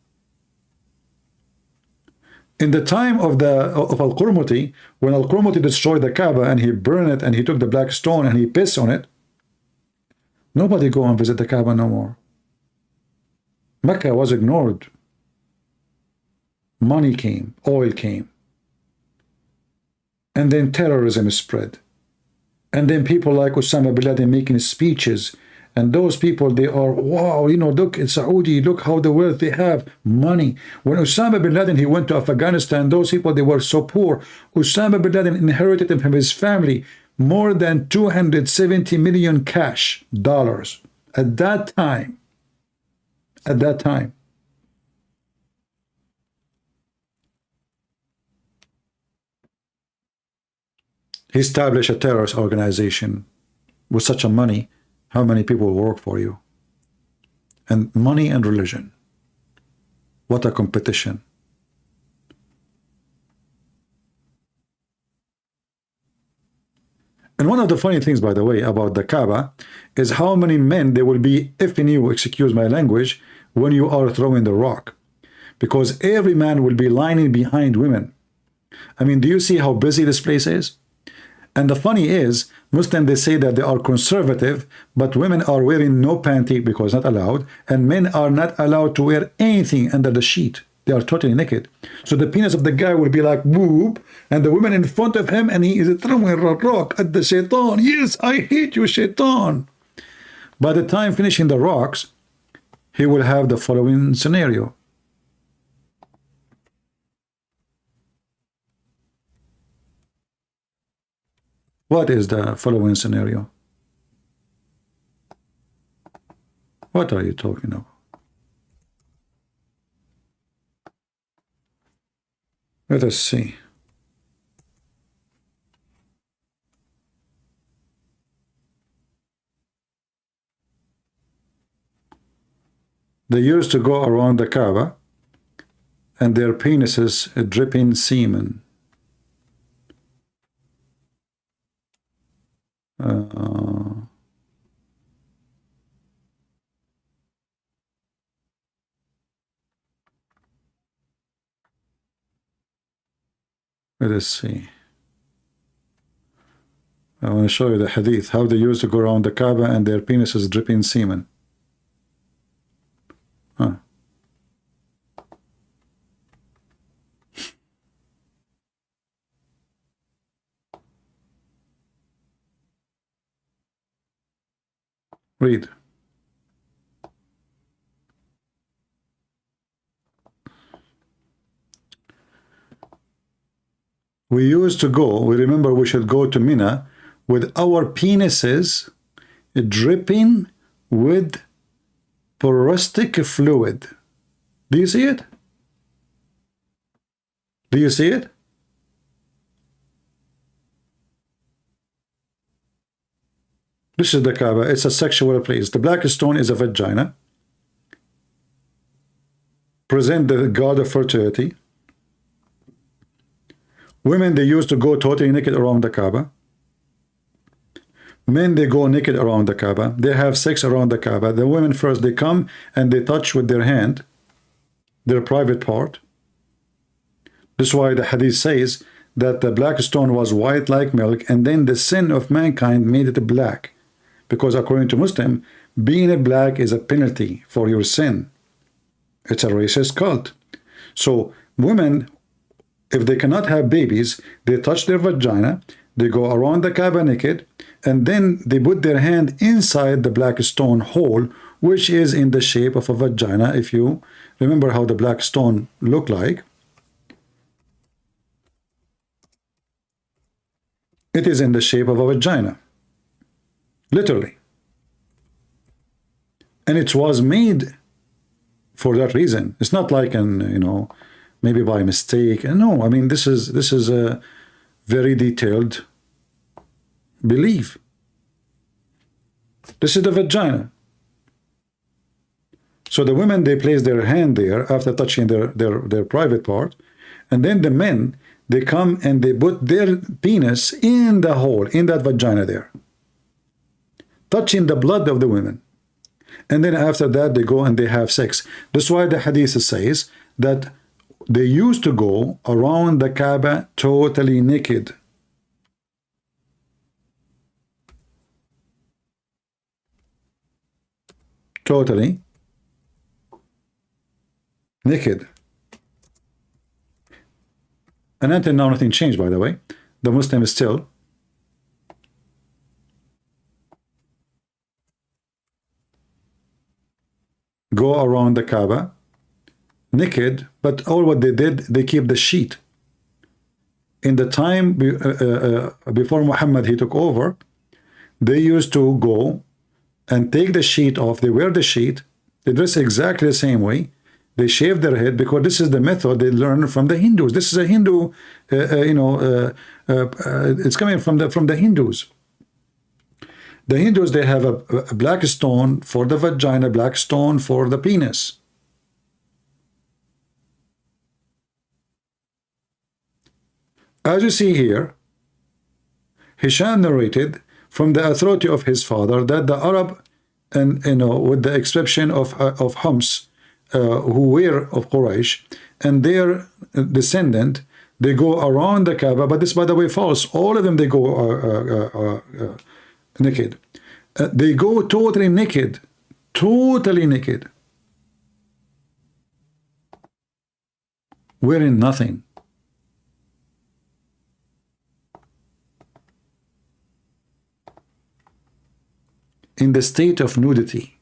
In the time of Al-Qurmuti, when Al-Qurmuti destroyed the Kaaba and he burned it and he took the black stone and he pissed on it, nobody go and visit the Kaaba no more. Mecca was ignored. Money came, oil came. And then terrorism spread. And then people like Osama bin Laden making speeches. And those people, they are, wow, you know, look, in Saudi, look how the wealth they have, money. When Osama bin Laden, he went to Afghanistan, those people, they were so poor. Osama bin Laden inherited from his family more than 270 million cash dollars at that time. At that time. He established a terrorist organization with such a money. How many people will work for you? And money and religion. What a competition. And one of the funny things, by the way, about the Kaaba is how many men there will be effing you, excuse my language, when you are throwing the rock. Because every man will be lining behind women. I mean, do you see how busy this place is? And the funny is, Muslims, they say that they are conservative, but women are wearing no panty because not allowed, and men are not allowed to wear anything under the sheet. They are totally naked. So the penis of the guy will be like whoop, and the woman in front of him, and he is throwing a rock at the Shaitan. Yes, I hate you, Shaitan. By the time finishing the rocks, he will have the following scenario. What is the following scenario? What are you talking about? Let us see. They used to go around the Kaaba and their penises dripping semen. Let us see. I want to show you the hadith, how they used to go around the Kaaba and their penises dripping semen. Huh. Read. We used to go, we remember we should go to Mina with our penises dripping with porostic fluid. Do you see it? Do you see it? This is the Kaaba. It's a sexual place. The black stone is a vagina. Present the god of fertility. Women, they used to go totally naked around the Kaaba. Men, they go naked around the Kaaba. They have sex around the Kaaba. The women first, they come and they touch with their hand their private part. This is why the hadith says that the black stone was white like milk, and then the sin of mankind made it black. Because according to Muslim, being a black is a penalty for your sin. It's a racist cult. So women, if they cannot have babies, they touch their vagina, they go around the Kaaba naked, and then they put their hand inside the black stone hole, which is in the shape of a vagina. If you remember how the black stone looked like, it is in the shape of a vagina, literally. And it was made for that reason. It's not like maybe by mistake. No, I mean, this is a very detailed belief. This is the vagina. So the women, they place their hand there after touching their private part, and then the men, they come and they put their penis in the hole, in that vagina there, touching the blood of the women. And then after that, they go and they have sex. That's why the hadith says that they used to go around the Kaaba totally naked. Totally naked. And until now, nothing changed, by the way. The Muslim is still go around the Kaaba naked, but all what they did, they keep the sheet. In the time before Muhammad, he took over, they used to go and take the sheet off. They wear the sheet, they dress exactly the same way, they shave their head, because this is the method they learned from the Hindus. This is a Hindu, it's coming from the Hindus. The Hindus, they have a black stone for the vagina, black stone for the penis. As you see here, Hisham narrated from the authority of his father that the Arab, and with the exception of Hums, who were of Quraysh, and their descendant, they go around the Kaaba. But this, by the way, false. All of them, they go naked. They go totally naked, wearing nothing. In the state of nudity,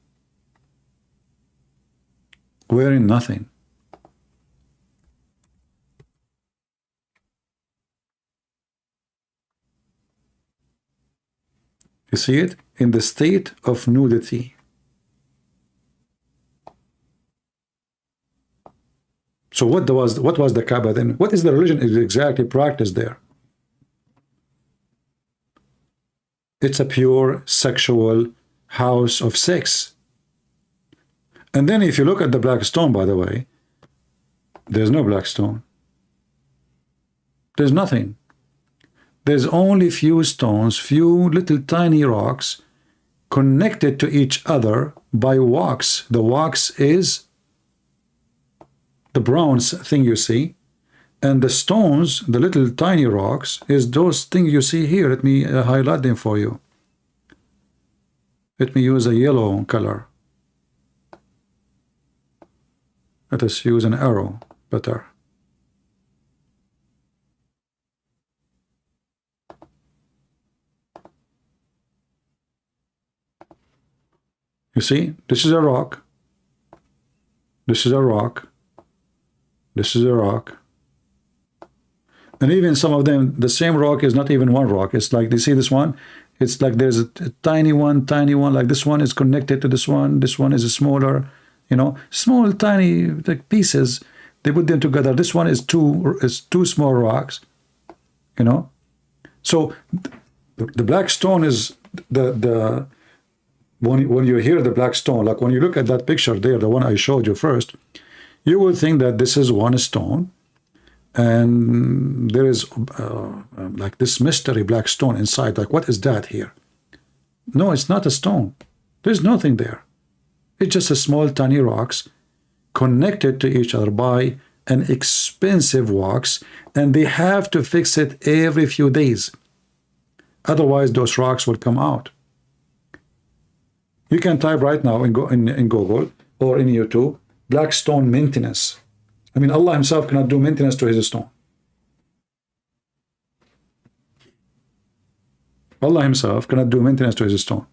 wearing nothing. You see it? In the state of nudity. So what was the Kaaba then? What is the religion exactly practiced there? It's a pure sexual house of sex. And then if you look at the black stone, by the way, there's no black stone. There's nothing. There's only few stones, few little tiny rocks connected to each other by wax. The wax is the bronze thing you see, and the stones, the little tiny rocks, is those things you see here. Let me highlight them for you. Let me use a yellow color. Let us use an arrow better. You see, this is a rock. This is a rock. This is a rock. And even some of them, the same rock is not even one rock. It's like, you see this one? It's like there's a tiny one, like this one is connected to this one. This one is a smaller, small, tiny like pieces. They put them together. This one is two small rocks, So the black stone is when you hear the black stone, like when you look at that picture there, the one I showed you first, you would think that this is one stone, and there is like this mystery black stone inside. Like, what is that here? No, it's not a stone. There's nothing there. It's just a small tiny rocks connected to each other by an expensive wax, and they have to fix it every few days. Otherwise, those rocks will come out. You can type right now in Google or in YouTube, black stone maintenance. I mean, Allah himself cannot do maintenance to his stone. Allah himself cannot do maintenance to his stone.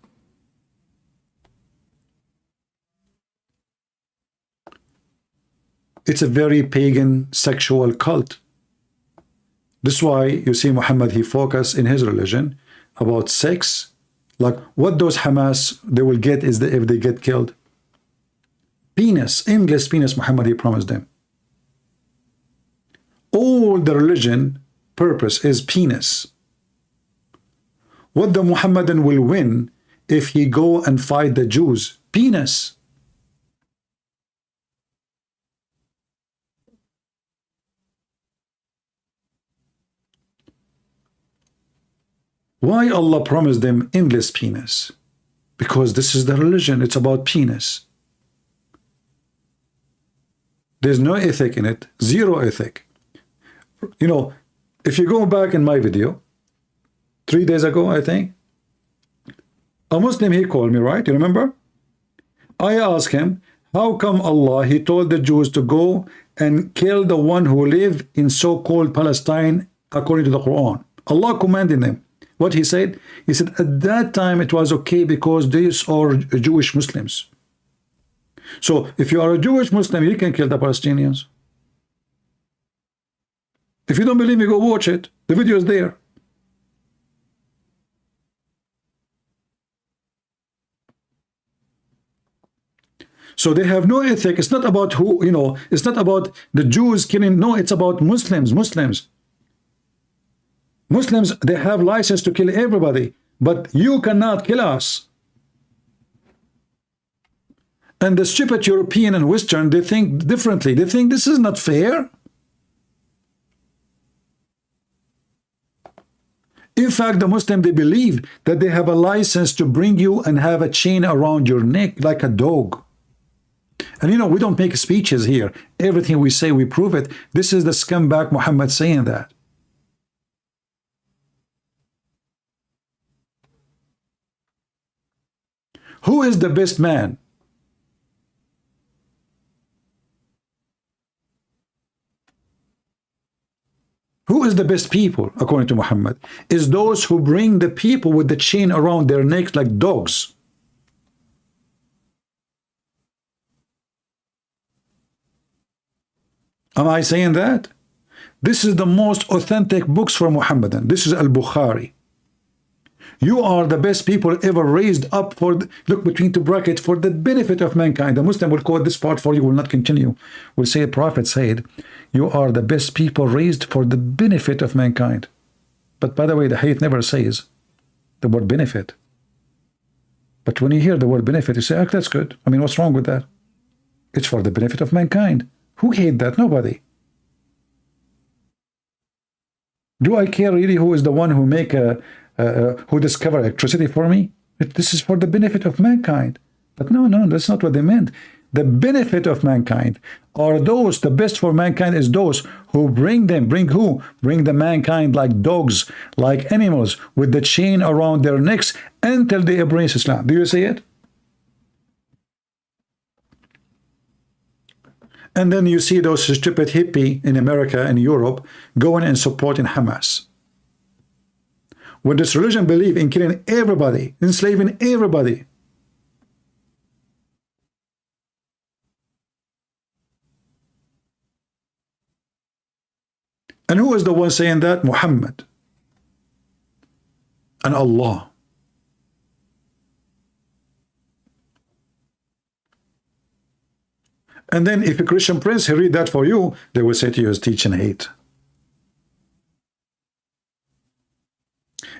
It's a very pagan sexual cult. This is why you see Muhammad, he focused in his religion about sex. Like what those Hamas, they will get is if they get killed. Penis, endless penis, Muhammad, he promised them. All the religion purpose is penis. What the Muhammadan will win if he go and fight the Jews? Penis. Why Allah promised them endless penis? Because this is the religion. It's about penis. There's no ethic in it. Zero ethic. You know, if you go back in my video, 3 days ago, I think, a Muslim, he called me, right? You remember? I asked him, how come Allah, he told the Jews to go and kill the one who lived in so-called Palestine according to the Quran? Allah commanded them. What he said? He said, at that time it was okay because these are Jewish Muslims. So if you are a Jewish Muslim, you can kill the Palestinians. If you don't believe me, go watch it. The video is there. So they have no ethic. It's not about who, you know, it's not about the Jews killing. No, it's about Muslims. Muslims, they have license to kill everybody, but you cannot kill us. And the stupid European and Western, they think differently. They think this is not fair. In fact, the Muslim, they believe that they have a license to bring you and have a chain around your neck like a dog. And you know, we don't make speeches here. Everything we say, we prove it. This is the scumbag Muhammad saying that. Who is the best man? Who is the best people, according to Muhammad? Is those who bring the people with the chain around their necks like dogs. Am I saying that? This is the most authentic books for Muhammadan. This is Al-Bukhari. You are the best people ever raised up for, look between two brackets, for the benefit of mankind. The Muslim will quote this part for you, will not continue. Will say, Prophet said, you are the best people raised for the benefit of mankind. But by the way, the hadith never says the word benefit. But when you hear the word benefit, you say, oh, that's good. I mean, what's wrong with that? It's for the benefit of mankind. Who hate that? Nobody. Do I care really who is the one who make who discovered electricity for me? This is for the benefit of mankind. But no, that's not what they meant. The benefit of mankind are those, the best for mankind is those who bring who? Bring the mankind like dogs, like animals, with the chain around their necks until they embrace Islam. Do you see it? And then you see those stupid hippie in America and Europe going and supporting Hamas. When this religion believe in killing everybody, enslaving everybody. And who is the one saying that? Muhammad and Allah. And then if a Christian prince, he read that for you, they will say to you, is teaching hate.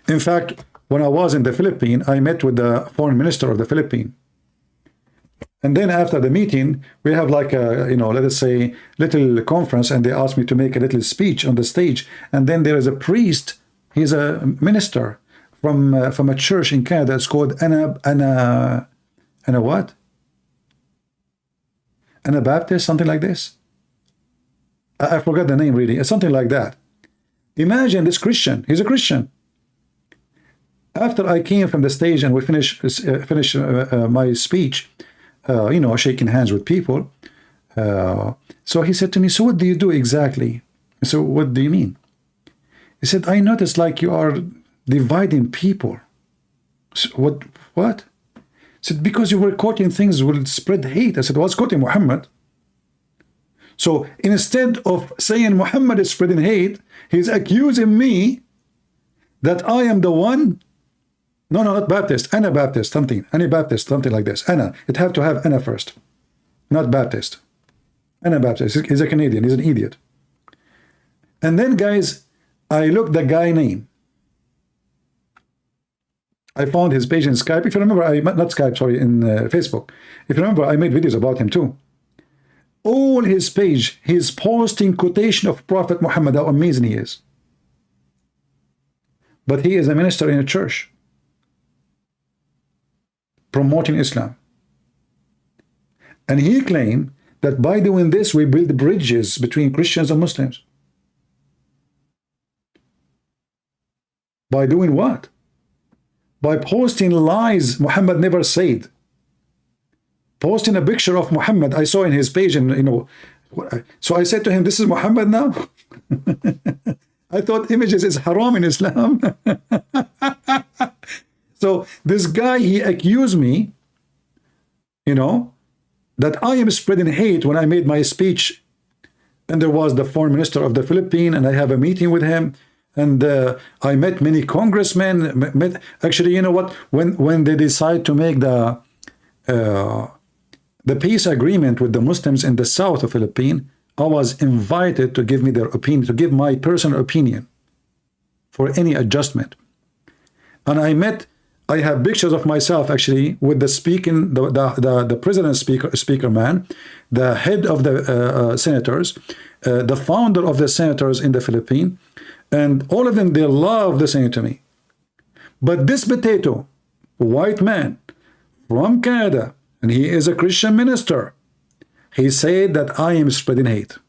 In fact, when I was in the Philippines, I met with the foreign minister of the Philippines. And then after the meeting, we have like a, you know, let us say, little conference, and they asked me to make a little speech on the stage. And then there is a priest, he's a minister from a church in Canada. It's called Ana what? Anabaptist, something like this. I forgot the name really. It's something like that. Imagine this Christian. He's a Christian. After I came from the stage and we finished my speech, you know, shaking hands with people. So he said to me, so what do you do exactly? So what do you mean? He said, I noticed like you are dividing people. So what? He said, because you were quoting things will spread hate. I said, well, I was quoting Muhammad. So instead of saying Muhammad is spreading hate, he's accusing me that I am the one. No, not Baptist, Anabaptist, something, Anabaptist, something like this. Anna, it have to have Anna first, not Baptist. Anabaptist, he's a Canadian, he's an idiot. And then, guys, I looked the guy name. I found his page in Skype. If you remember, not Skype, sorry, in Facebook. If you remember, I made videos about him too. All his page, he's posting quotation of Prophet Muhammad, how amazing he is. But he is a minister in a church, promoting Islam. And he claimed that by doing this, we build bridges between Christians and Muslims. By doing what? By posting lies Muhammad never said. Posting a picture of Muhammad I saw in his page, and you know, so I said to him, this is Muhammad now? I thought images is haram in Islam. So this guy, he accused me, you know, that I am spreading hate when I made my speech. And there was the foreign minister of the Philippines, and I have a meeting with him. And I met many congressmen. Actually, you know what? When they decide to make the peace agreement with the Muslims in the south of Philippines, I was invited to give me their opinion, to give my personal opinion for any adjustment. And I have pictures of myself actually with the speaking, the president's speaker man, the head of the senators, the founder of the senators in the Philippines, and all of them, they love listening to me. But this potato, white man from Canada, and he is a Christian minister, he said that I am spreading hate.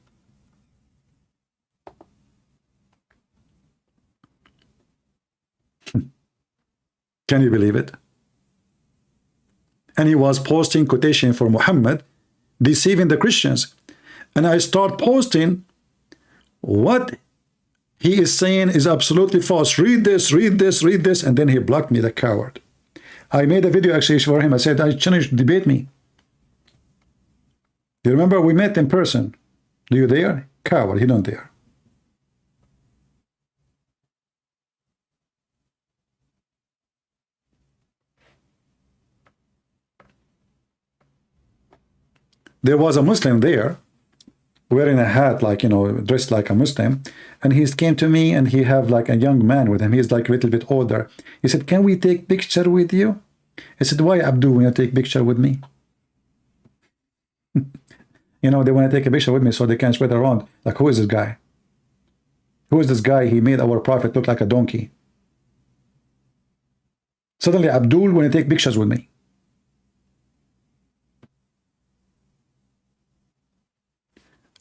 Can you believe it? And he was posting quotation for Muhammad, deceiving the Christians. And I start posting what he is saying is absolutely false. Read this, read this, read this. And then he blocked me, the coward. I made a video actually for him. I said, I challenge you to debate me. You remember we met in person. Do you dare? Coward, he don't dare. There was a Muslim there, wearing a hat, like, you know, dressed like a Muslim, and he came to me, and he have like a young man with him. He's like a little bit older. He said, can we take picture with you? I said, why, Abdul, when you take picture with me? You know, they want to take a picture with me so they can spread around. Like, who is this guy? Who is this guy? He made our prophet look like a donkey. Suddenly, Abdul want to take pictures with me.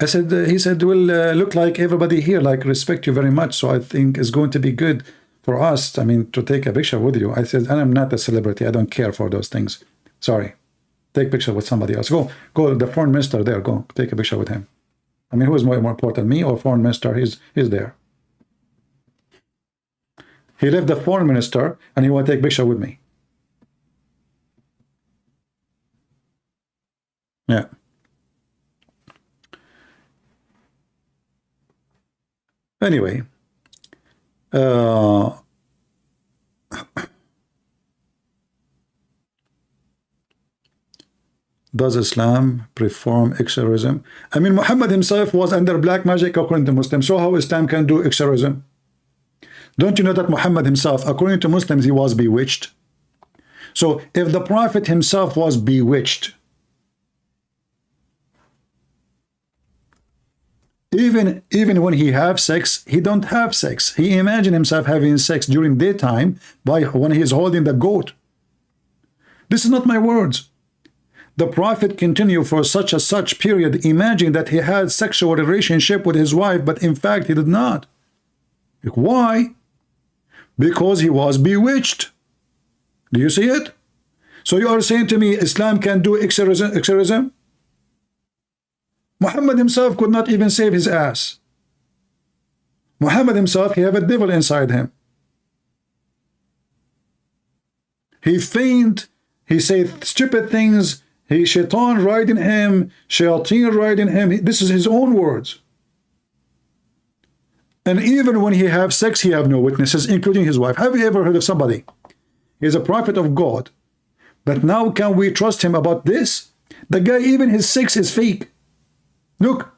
I said, he said, well, look like everybody here, like, respect you very much. So I think it's going to be good for us, I mean, to take a picture with you. I said, I'm not a celebrity. I don't care for those things. Sorry. Take picture with somebody else. Go, the foreign minister there, go take a picture with him. I mean, who is more important, me or foreign minister? He's there. He left the foreign minister and he want to take picture with me. Yeah. Anyway, does Islam perform exorcism? I mean, Muhammad himself was under black magic according to Muslims. So how Islam can do exorcism? Don't you know that Muhammad himself, according to Muslims, he was bewitched? So if the Prophet himself was bewitched, Even when he have sex, he don't have sex. He imagine himself having sex during daytime when he is holding the goat. This is not my words. The Prophet continued for such a such period, imagining that he had sexual relationship with his wife, but in fact he did not. Why? Because he was bewitched. Do you see it? So you are saying to me Islam can do exorcism? Muhammad himself could not even save his ass. Muhammad himself, he have a devil inside him. He faint, he said stupid things, he shaitan riding him, shayateen riding him. This is his own words. And even when he have sex, he have no witnesses, including his wife. Have you ever heard of somebody? He is a prophet of God. But now can we trust him about this? The guy, even his sex is fake. Look,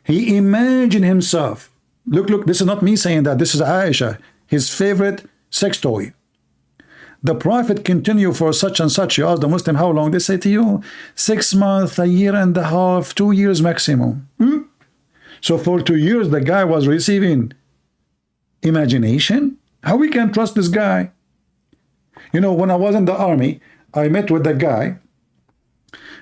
he imagined himself. Look, this is not me saying that. This is Aisha, his favorite sex toy. The Prophet continued for such and such. You ask the Muslim how long, they say to you 6 months, a year and a half, 2 years maximum. So for 2 years the guy was receiving imagination. How we can trust this guy? You know, when I was in the army, I met with the guy.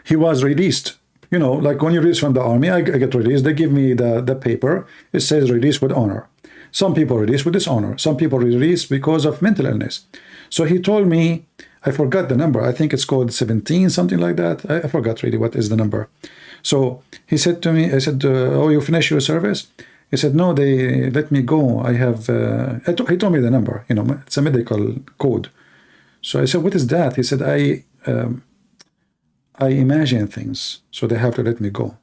He was released. You know, like when you release from the army, I get released. They give me the paper. It says released with honor. Some people release with dishonor. Some people release because of mental illness. So he told me, I forgot the number. I think it's called 17, something like that. I forgot really what is the number. So he said to me, I said, oh, you finished your service? He said, no, they let me go. I have, he told me the number, you know, it's a medical code. So I said, what is that? He said, I imagine things, so they have to let me go.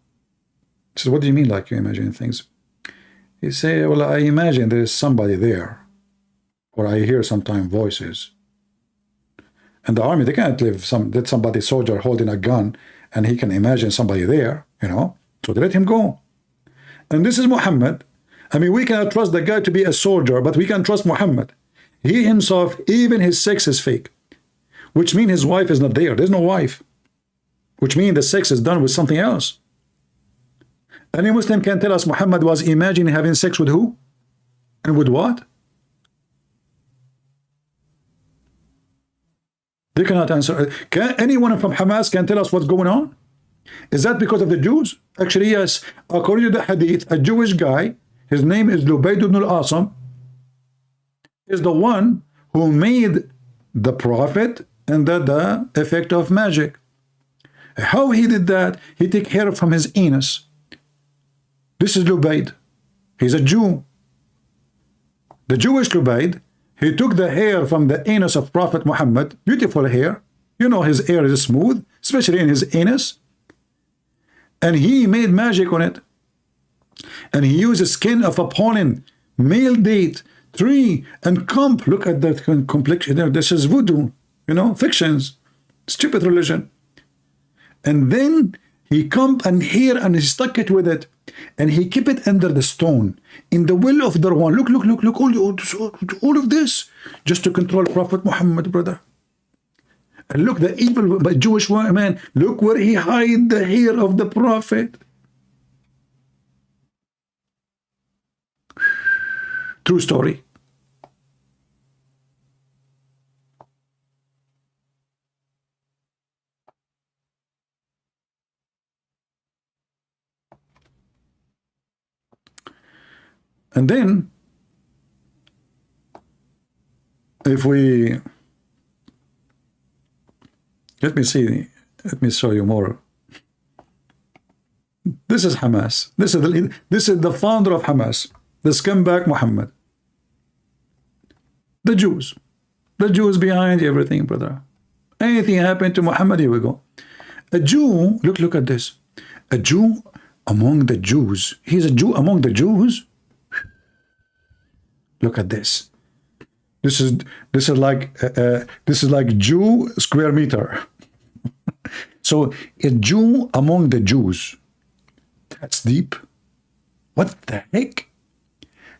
I said, what do you mean, like you imagine things? He said, well, I imagine there is somebody there, or I hear sometimes voices. And the army, they can't let somebody, soldier holding a gun, and he can imagine somebody there, you know, so they let him go. And this is Muhammad. I mean, we cannot trust the guy to be a soldier, but we can trust Muhammad. He himself, even his sex is fake, which means his wife is not there. There's no wife, which means the sex is done with something else. Any Muslim can tell us Muhammad was imagining having sex with who? And with what? They cannot answer. Can anyone from Hamas can tell us what's going on? Is that because of the Jews? Actually, yes. According to the hadith, a Jewish guy, his name is Lubayd ibn al-Asam, is the one who made the prophet and the effect of magic. How he did that? He took hair from his anus. This is Lubayd. He's a Jew. The Jewish Lubayd, he took the hair from the anus of Prophet Muhammad, beautiful hair. You know his hair is smooth, especially in his anus. And he made magic on it. And he used the skin of a pollen, male date, tree, and comp. Look at that complexion. This is voodoo, you know, fictions, stupid religion. And then he come and here and he stuck it with it, and he keep it under the stone in the well of Darwan. Look, all of this just to control Prophet Muhammad, brother. And look, the evil Jewish man, look where he hide the hair of the Prophet. True story. And then, if we, let me show you more. This is Hamas. This is the founder of Hamas, the scumbag Muhammad. The Jews behind everything, brother. Anything happened to Muhammad, here we go. A Jew, look at this. A Jew among the Jews. He's a Jew among the Jews. Look at this. This is like Jew square meter. So a Jew among the Jews. That's deep. What the heck?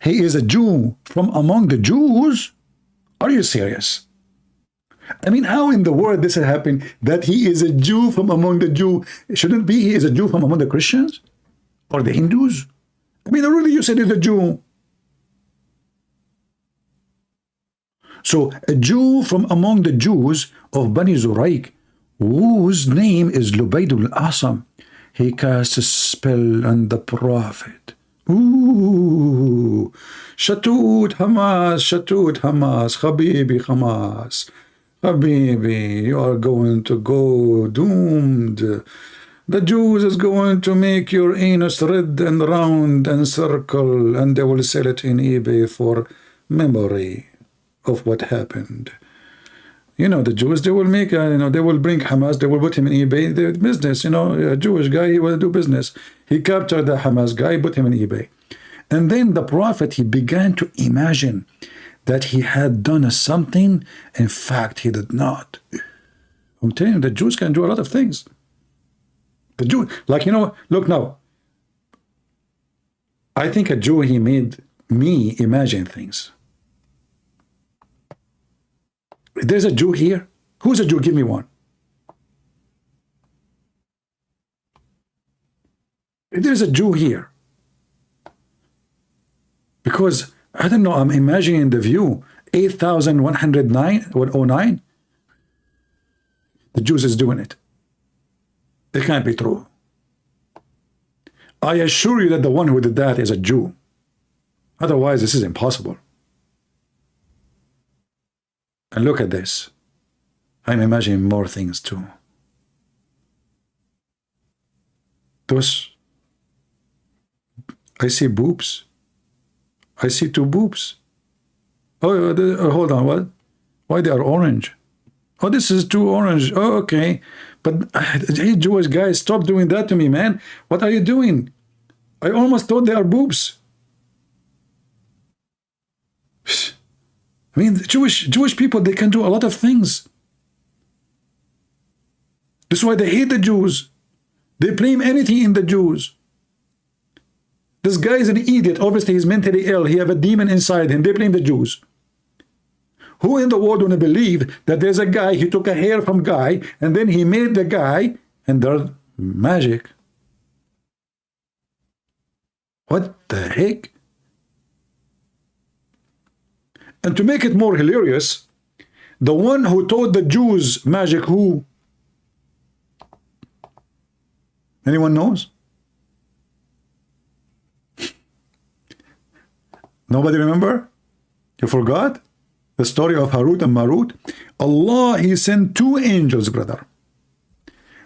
He is a Jew from among the Jews? Are you serious? I mean, how in the world this has happened that he is a Jew from among the Jews? Shouldn't be he is a Jew from among the Christians or the Hindus? I mean, really, you said he's a Jew. So a Jew from among the Jews of Bani Zuraik, whose name is Lubayd al-Asam, he cast a spell on the Prophet. Ooh, Shatut Hamas, Habibi Hamas, Habibi, you are going to go doomed. The Jews is going to make your anus red and round and circle, and they will sell it in eBay for memory of what happened. You know, the Jews, they will make, they will bring Hamas, they will put him in eBay, the business, a Jewish guy, he will do business. He captured the Hamas guy, put him in eBay. And then the Prophet, he began to imagine that he had done something. In fact, he did not. I'm telling you, the Jews can do a lot of things. The Jew, like, look now. I think a Jew, he made me imagine things. There's a Jew here. Who's a Jew? Give me one. There's a Jew here. Because, I don't know, I'm imagining the view. 8,109. The Jews is doing it. It can't be true. I assure you that the one who did that is a Jew. Otherwise, this is impossible. And look at this. I'm imagining more things too. Those, I see boobs. I see two boobs. Oh, hold on, what? Why they are orange? Oh, this is too orange. Oh, okay. But, hey, Jewish guys, stop doing that to me, man. What are you doing? I almost thought they are boobs. I mean, Jewish people, they can do a lot of things. This is why they hate the Jews. They blame anything in the Jews. This guy is an idiot. Obviously, he's mentally ill. He have a demon inside him. They blame the Jews. Who in the world want to believe that there's a guy, he took a hair from guy, and then he made the guy, and they're magic? What the heck? And to make it more hilarious, the one who taught the Jews magic, who? Anyone knows? Nobody remember? You forgot? The story of Harut and Marut? Allah, he sent two angels, brother.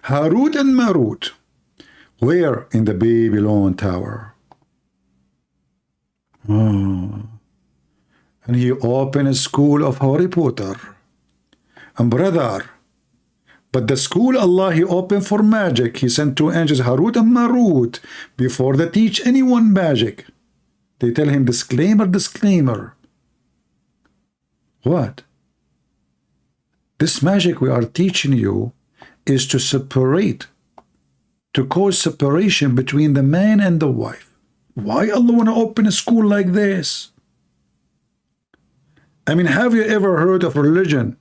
Harut and Marut. Where? In the Babylon Tower. Oh. And he opened a school of Harry Potter. And brother, but the school Allah he opened for magic, he sent two angels, Harut and Marut, before they teach anyone magic. They tell him, disclaimer, disclaimer. What? This magic we are teaching you is to separate, to cause separation between the man and the wife. Why Allah want to open a school like this? I mean, have you ever heard of religion?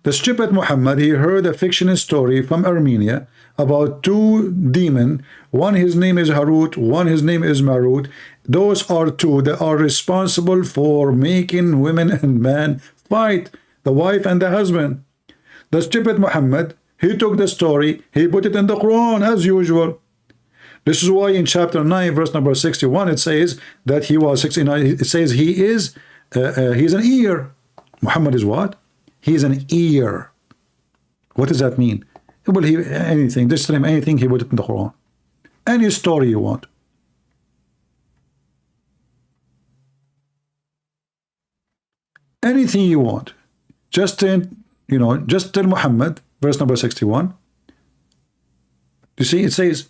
The stupid Mohammed, he heard a fictional story from Armenia about two demons. One, his name is Harut, one, his name is Marut. Those are two that are responsible for making women and men fight, the wife and the husband. The stupid Mohammed, he took the story, he put it in the Quran as usual. This is why in chapter 9, verse number 61, it says that he was 69. It says he is, he's an ear. Muhammad is what? He's an ear. What does that mean? Well, he, anything, just tell him anything, he put it in the Quran. Any story you want. Anything you want. Just tell Muhammad, verse number 61. You see, it says,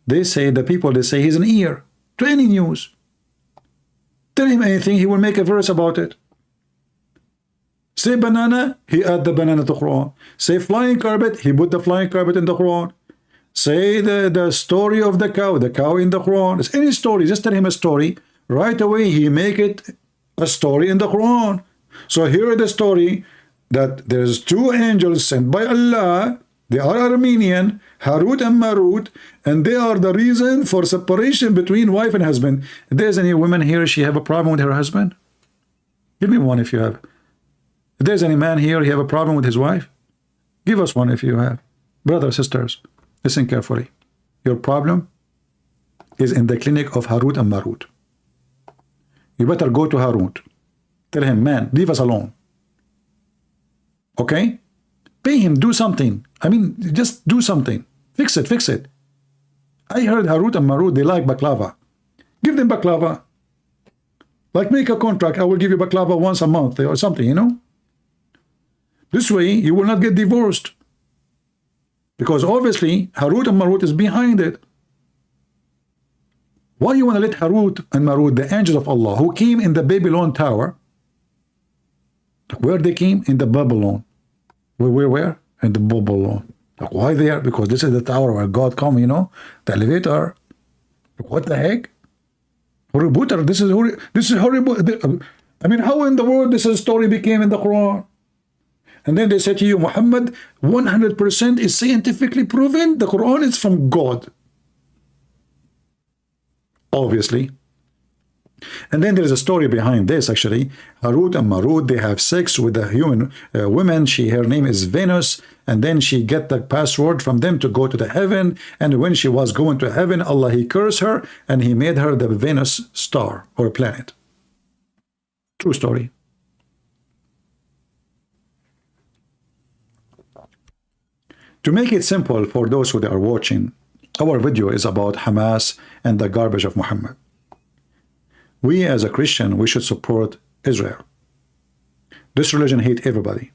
they say, the people, they say he's an ear to any news. Tell him anything, he will make a verse about it. Say banana, he add the banana to Quran. Say flying carpet, he put the flying carpet in the Quran. Say the story of the cow in the Quran. It's any story, just tell him a story. Right away, he make it a story in the Quran. So here is the story that there's two angels sent by Allah They are Armenian, Harut and Marut, and they are the reason for separation between wife and husband. If there's any woman here, she have a problem with her husband? Give me one if you have. If there's any man here, he have a problem with his wife? Give us one if you have. Brothers, sisters, listen carefully. Your problem is in the clinic of Harut and Marut. You better go to Harut. Tell him, man, leave us alone. Okay? Pay him, do something. I mean, just do something. Fix it, fix it. I heard Harut and Marut, they like baklava. Give them baklava. Like make a contract, I will give you baklava once a month or something, you know? This way, you will not get divorced. Because obviously, Harut and Marut is behind it. Why you want to let Harut and Marut, the angels of Allah, who came in the Babylon tower, where they came? In the Babylon. Where? In the Babylon. Like, why there? Because this is the tower where God come, you know? The elevator. Like, what the heck? Horrible. This is horrible. I mean, how in the world this story became in the Quran? And then they said to you, Muhammad, 100% is scientifically proven. The Quran is from God. Obviously. And then there is a story behind this, actually. Harut and Marut, they have sex with a human woman. Her name is Venus. And then she get the password from them to go to the heaven. And when she was going to heaven, Allah, he cursed her. And he made her the Venus star or planet. True story. To make it simple for those who are watching, our video is about Hamas and the garbage of Muhammad. We as a Christian, we should support Israel. This religion hates everybody.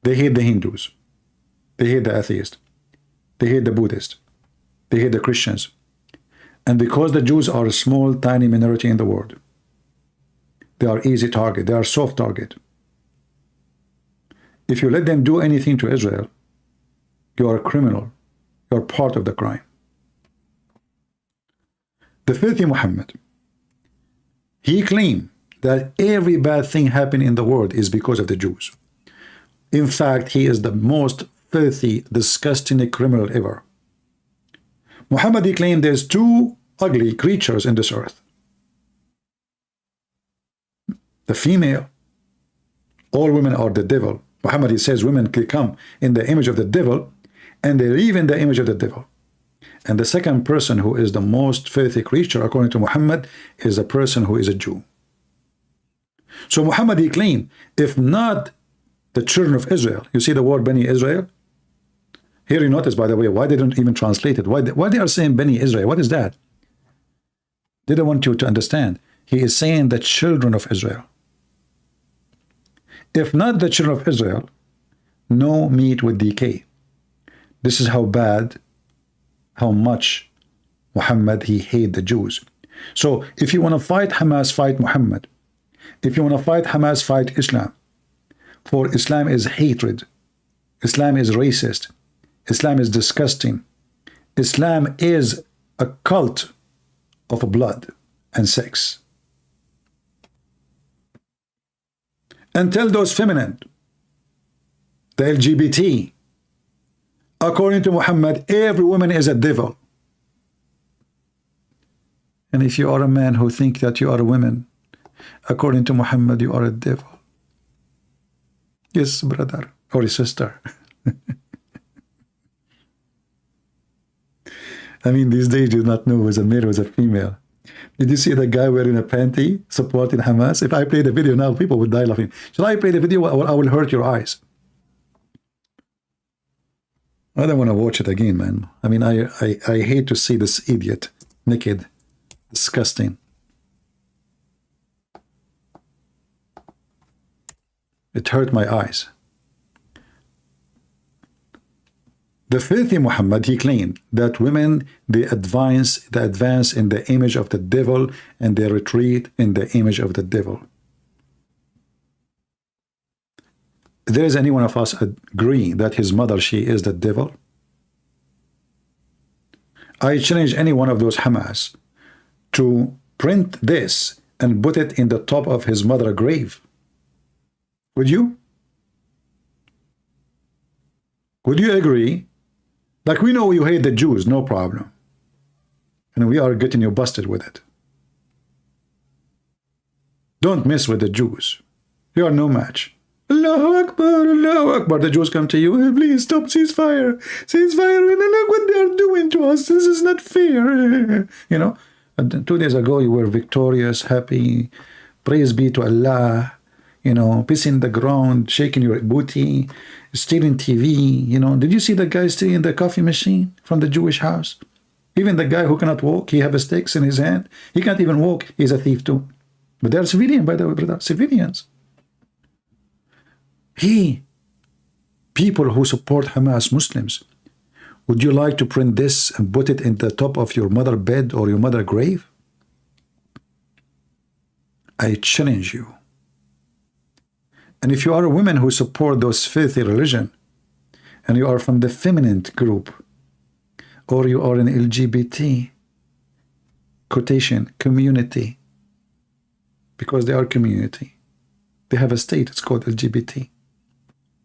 They hate the Hindus. They hate the atheists. They hate the Buddhists. They hate the Christians. And because the Jews are a small, tiny minority in the world, they are easy target. They are soft target. If you let them do anything to Israel, you are a criminal. You are part of the crime. The filthy Muhammad, he claimed that every bad thing happening in the world is because of the Jews. In fact, he is the most filthy, disgusting criminal ever. Muhammad, he claimed there's two ugly creatures in this earth. The female. All women are the devil. Muhammad, he says women can come in the image of the devil and they live in the image of the devil. And the second person who is the most filthy creature, according to Muhammad, is a person who is a Jew. So Muhammad, he claimed, if not the children of Israel, you see the word Bani Israel? Here you notice, by the way, why they don't even translate it. Why they are saying Bani Israel? What is that? They don't want you to understand. He is saying the children of Israel. If not the children of Israel, no meat would decay. This is how bad, how much Muhammad, he hate the Jews. So if you want to fight Hamas, fight Muhammad. If you want to fight Hamas, fight Islam. For Islam is hatred. Islam is racist. Islam is disgusting. Islam is a cult of blood and sex. And tell those feminine, the LGBT, according to Muhammad, every woman is a devil. And if you are a man who think that you are a woman, according to Muhammad, you are a devil. Yes, brother or sister. I mean, these days you do not know who's a male or who's a female. Did you see the guy wearing a panty supporting Hamas? If I play the video now, people would die laughing. Shall I play the video? I will hurt your eyes. I don't want to watch it again, man. I mean, I hate to see this idiot naked, disgusting. It hurt my eyes. The filthy Muhammad, he claimed that women, they advance in the image of the devil and they retreat in the image of the devil. Does any one of us agree that his mother, she is the devil? I challenge any one of those Hamas to print this and put it in the top of his mother's grave. Would you? Would you agree? Like, we know you hate the Jews, no problem. And we are getting you busted with it. Don't mess with the Jews. You are no match. Allahu Akbar, Allahu Akbar. The Jews come to you, please stop, ceasefire. Ceasefire, and look what they are doing to us. This is not fair. You know, and 2 days ago you were victorious, happy. Praise be to Allah. You know, pissing the ground, shaking your booty, stealing TV. You know, did you see the guy stealing the coffee machine from the Jewish house? Even the guy who cannot walk, he have sticks in his hand. He can't even walk. He's a thief too. But they're civilian, by the way, brother. Civilians. People who support Hamas Muslims, would you like to print this and put it in the top of your mother bed or your mother grave? I challenge you. And if you are a woman who support those filthy religion, and you are from the feminine group, or you are an LGBT quotation community, because they are community, they have a state, it's called LGBT.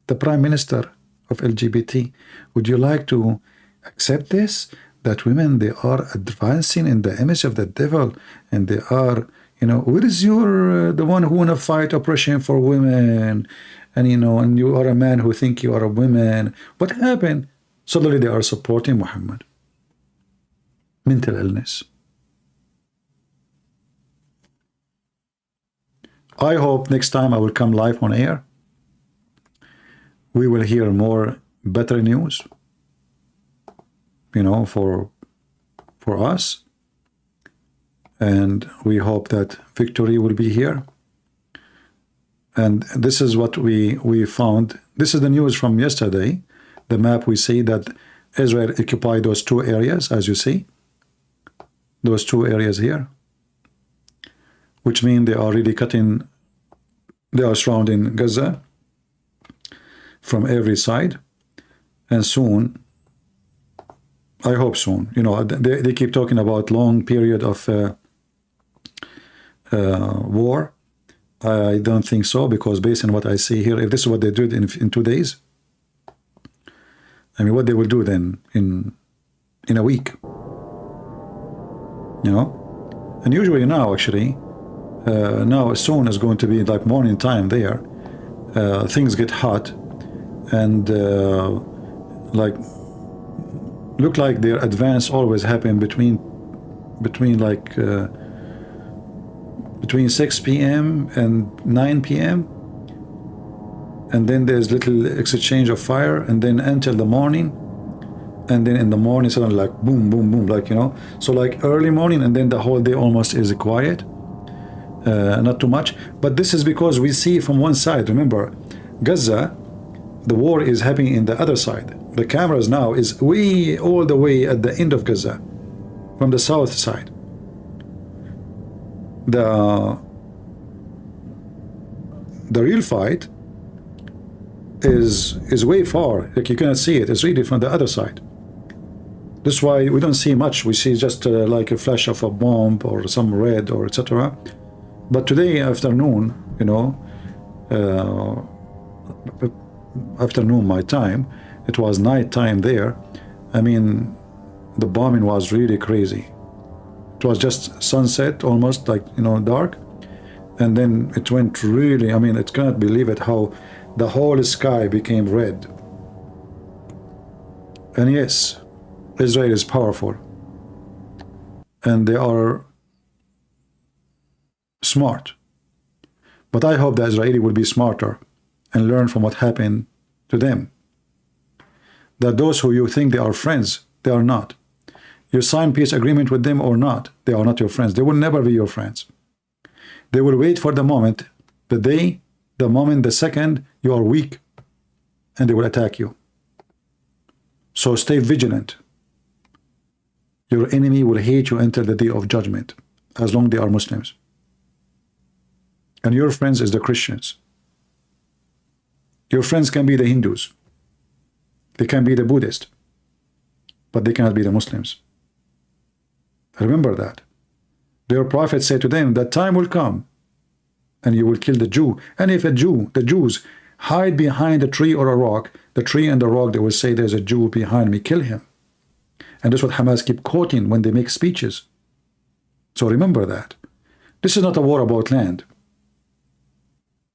The Prime Minister of LGBT, would you like to accept this? That women, they are advancing in the image of the devil, and they are, you know, where is your, the one who want to fight oppression for women? And, you know, and you are a man who think you are a woman. What happened? Suddenly they are supporting Muhammad. Mental illness. I hope next time I will come live on air, we will hear more better news, you know, for us. And we hope that victory will be here. And this is what we found. This is the news from yesterday. The map, we see that Israel occupied those two areas, as you see. Those two areas here. Which mean they are really cutting, they are surrounding Gaza from every side. And soon, I hope soon, you know, they keep talking about long period of war. I don't think so, because based on what I see here, if this is what they did in 2 days, I mean, what they will do then in a week, you know? And usually now, actually, now soon is going to be like morning time there. Things get hot, and like look like their advance always happen between like between 6 p.m. and 9 p.m. and then there's little exchange of fire, and then until the morning, and then in the morning suddenly like boom, boom, boom, like, you know, so like early morning, and then the whole day almost is quiet, not too much. But this is because we see from one side. Remember, Gaza, the war is happening in the other side. The cameras now is way all the way at the end of Gaza, from the south side. The real fight is way far. Like, you cannot see it. It's really from the other side. That's why we don't see much. We see just like a flash of a bomb or some red or etc. But today afternoon, you know, afternoon my time, it was night time there. I mean, the bombing was really crazy. It was just sunset, almost like, you know, dark, and then it went really, I mean, it cannot believe it how the whole sky became red. And yes, Israel is powerful, and they are smart, but I hope the Israeli will be smarter and learn from what happened to them. That those who you think they are friends, they are not. You sign peace agreement with them or not, they are not your friends. They will never be your friends. They will wait for the moment, the day, the moment, the second you are weak, and they will attack you. So stay vigilant. Your enemy will hate you until the day of judgment, as long as they are Muslims. And your friends is the Christians. Your friends can be the Hindus. They can be the Buddhists, but they cannot be the Muslims. Remember that. Their prophet said to them that time will come and you will kill the Jew. And if a Jew, the Jews hide behind a tree or a rock. The tree and the rock, they will say, there's a Jew behind me, kill him. And that's what Hamas keep quoting when they make speeches. So remember that. This is not a war about land.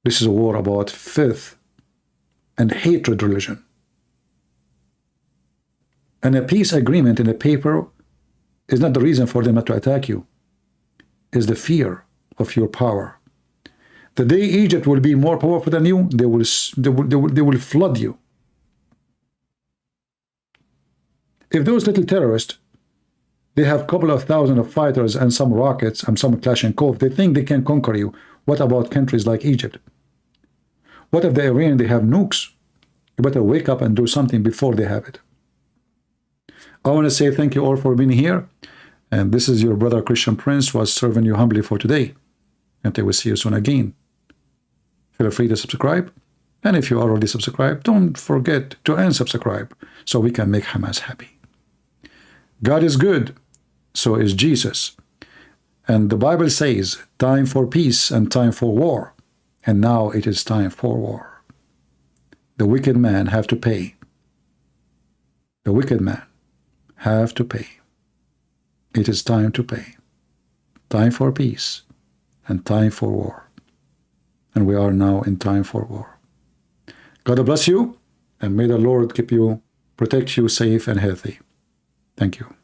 This is a war about filth and hatred religion. And a peace agreement in a paper is not the reason for them not to attack you. It's the fear of your power. The day Egypt will be more powerful than you, they will flood you. If those little terrorists, they have a couple of thousand of fighters and some rockets and some Kalashnikov, they think they can conquer you. What about countries like Egypt? What if the Iranians, they have nukes? You better wake up and do something before they have it. I want to say thank you all for being here. And this is your brother Christian Prince, was serving you humbly for today. And I will see you soon again. Feel free to subscribe. And if you already subscribed, don't forget to unsubscribe so we can make Hamas happy. God is good, so is Jesus. And the Bible says, time for peace and time for war. And now it is time for war. The wicked man have to pay. The wicked man have to pay. It is time to pay. Time for peace and time for war. And we are now in time for war. God bless you, and may the Lord keep you, protect you safe and healthy. Thank you.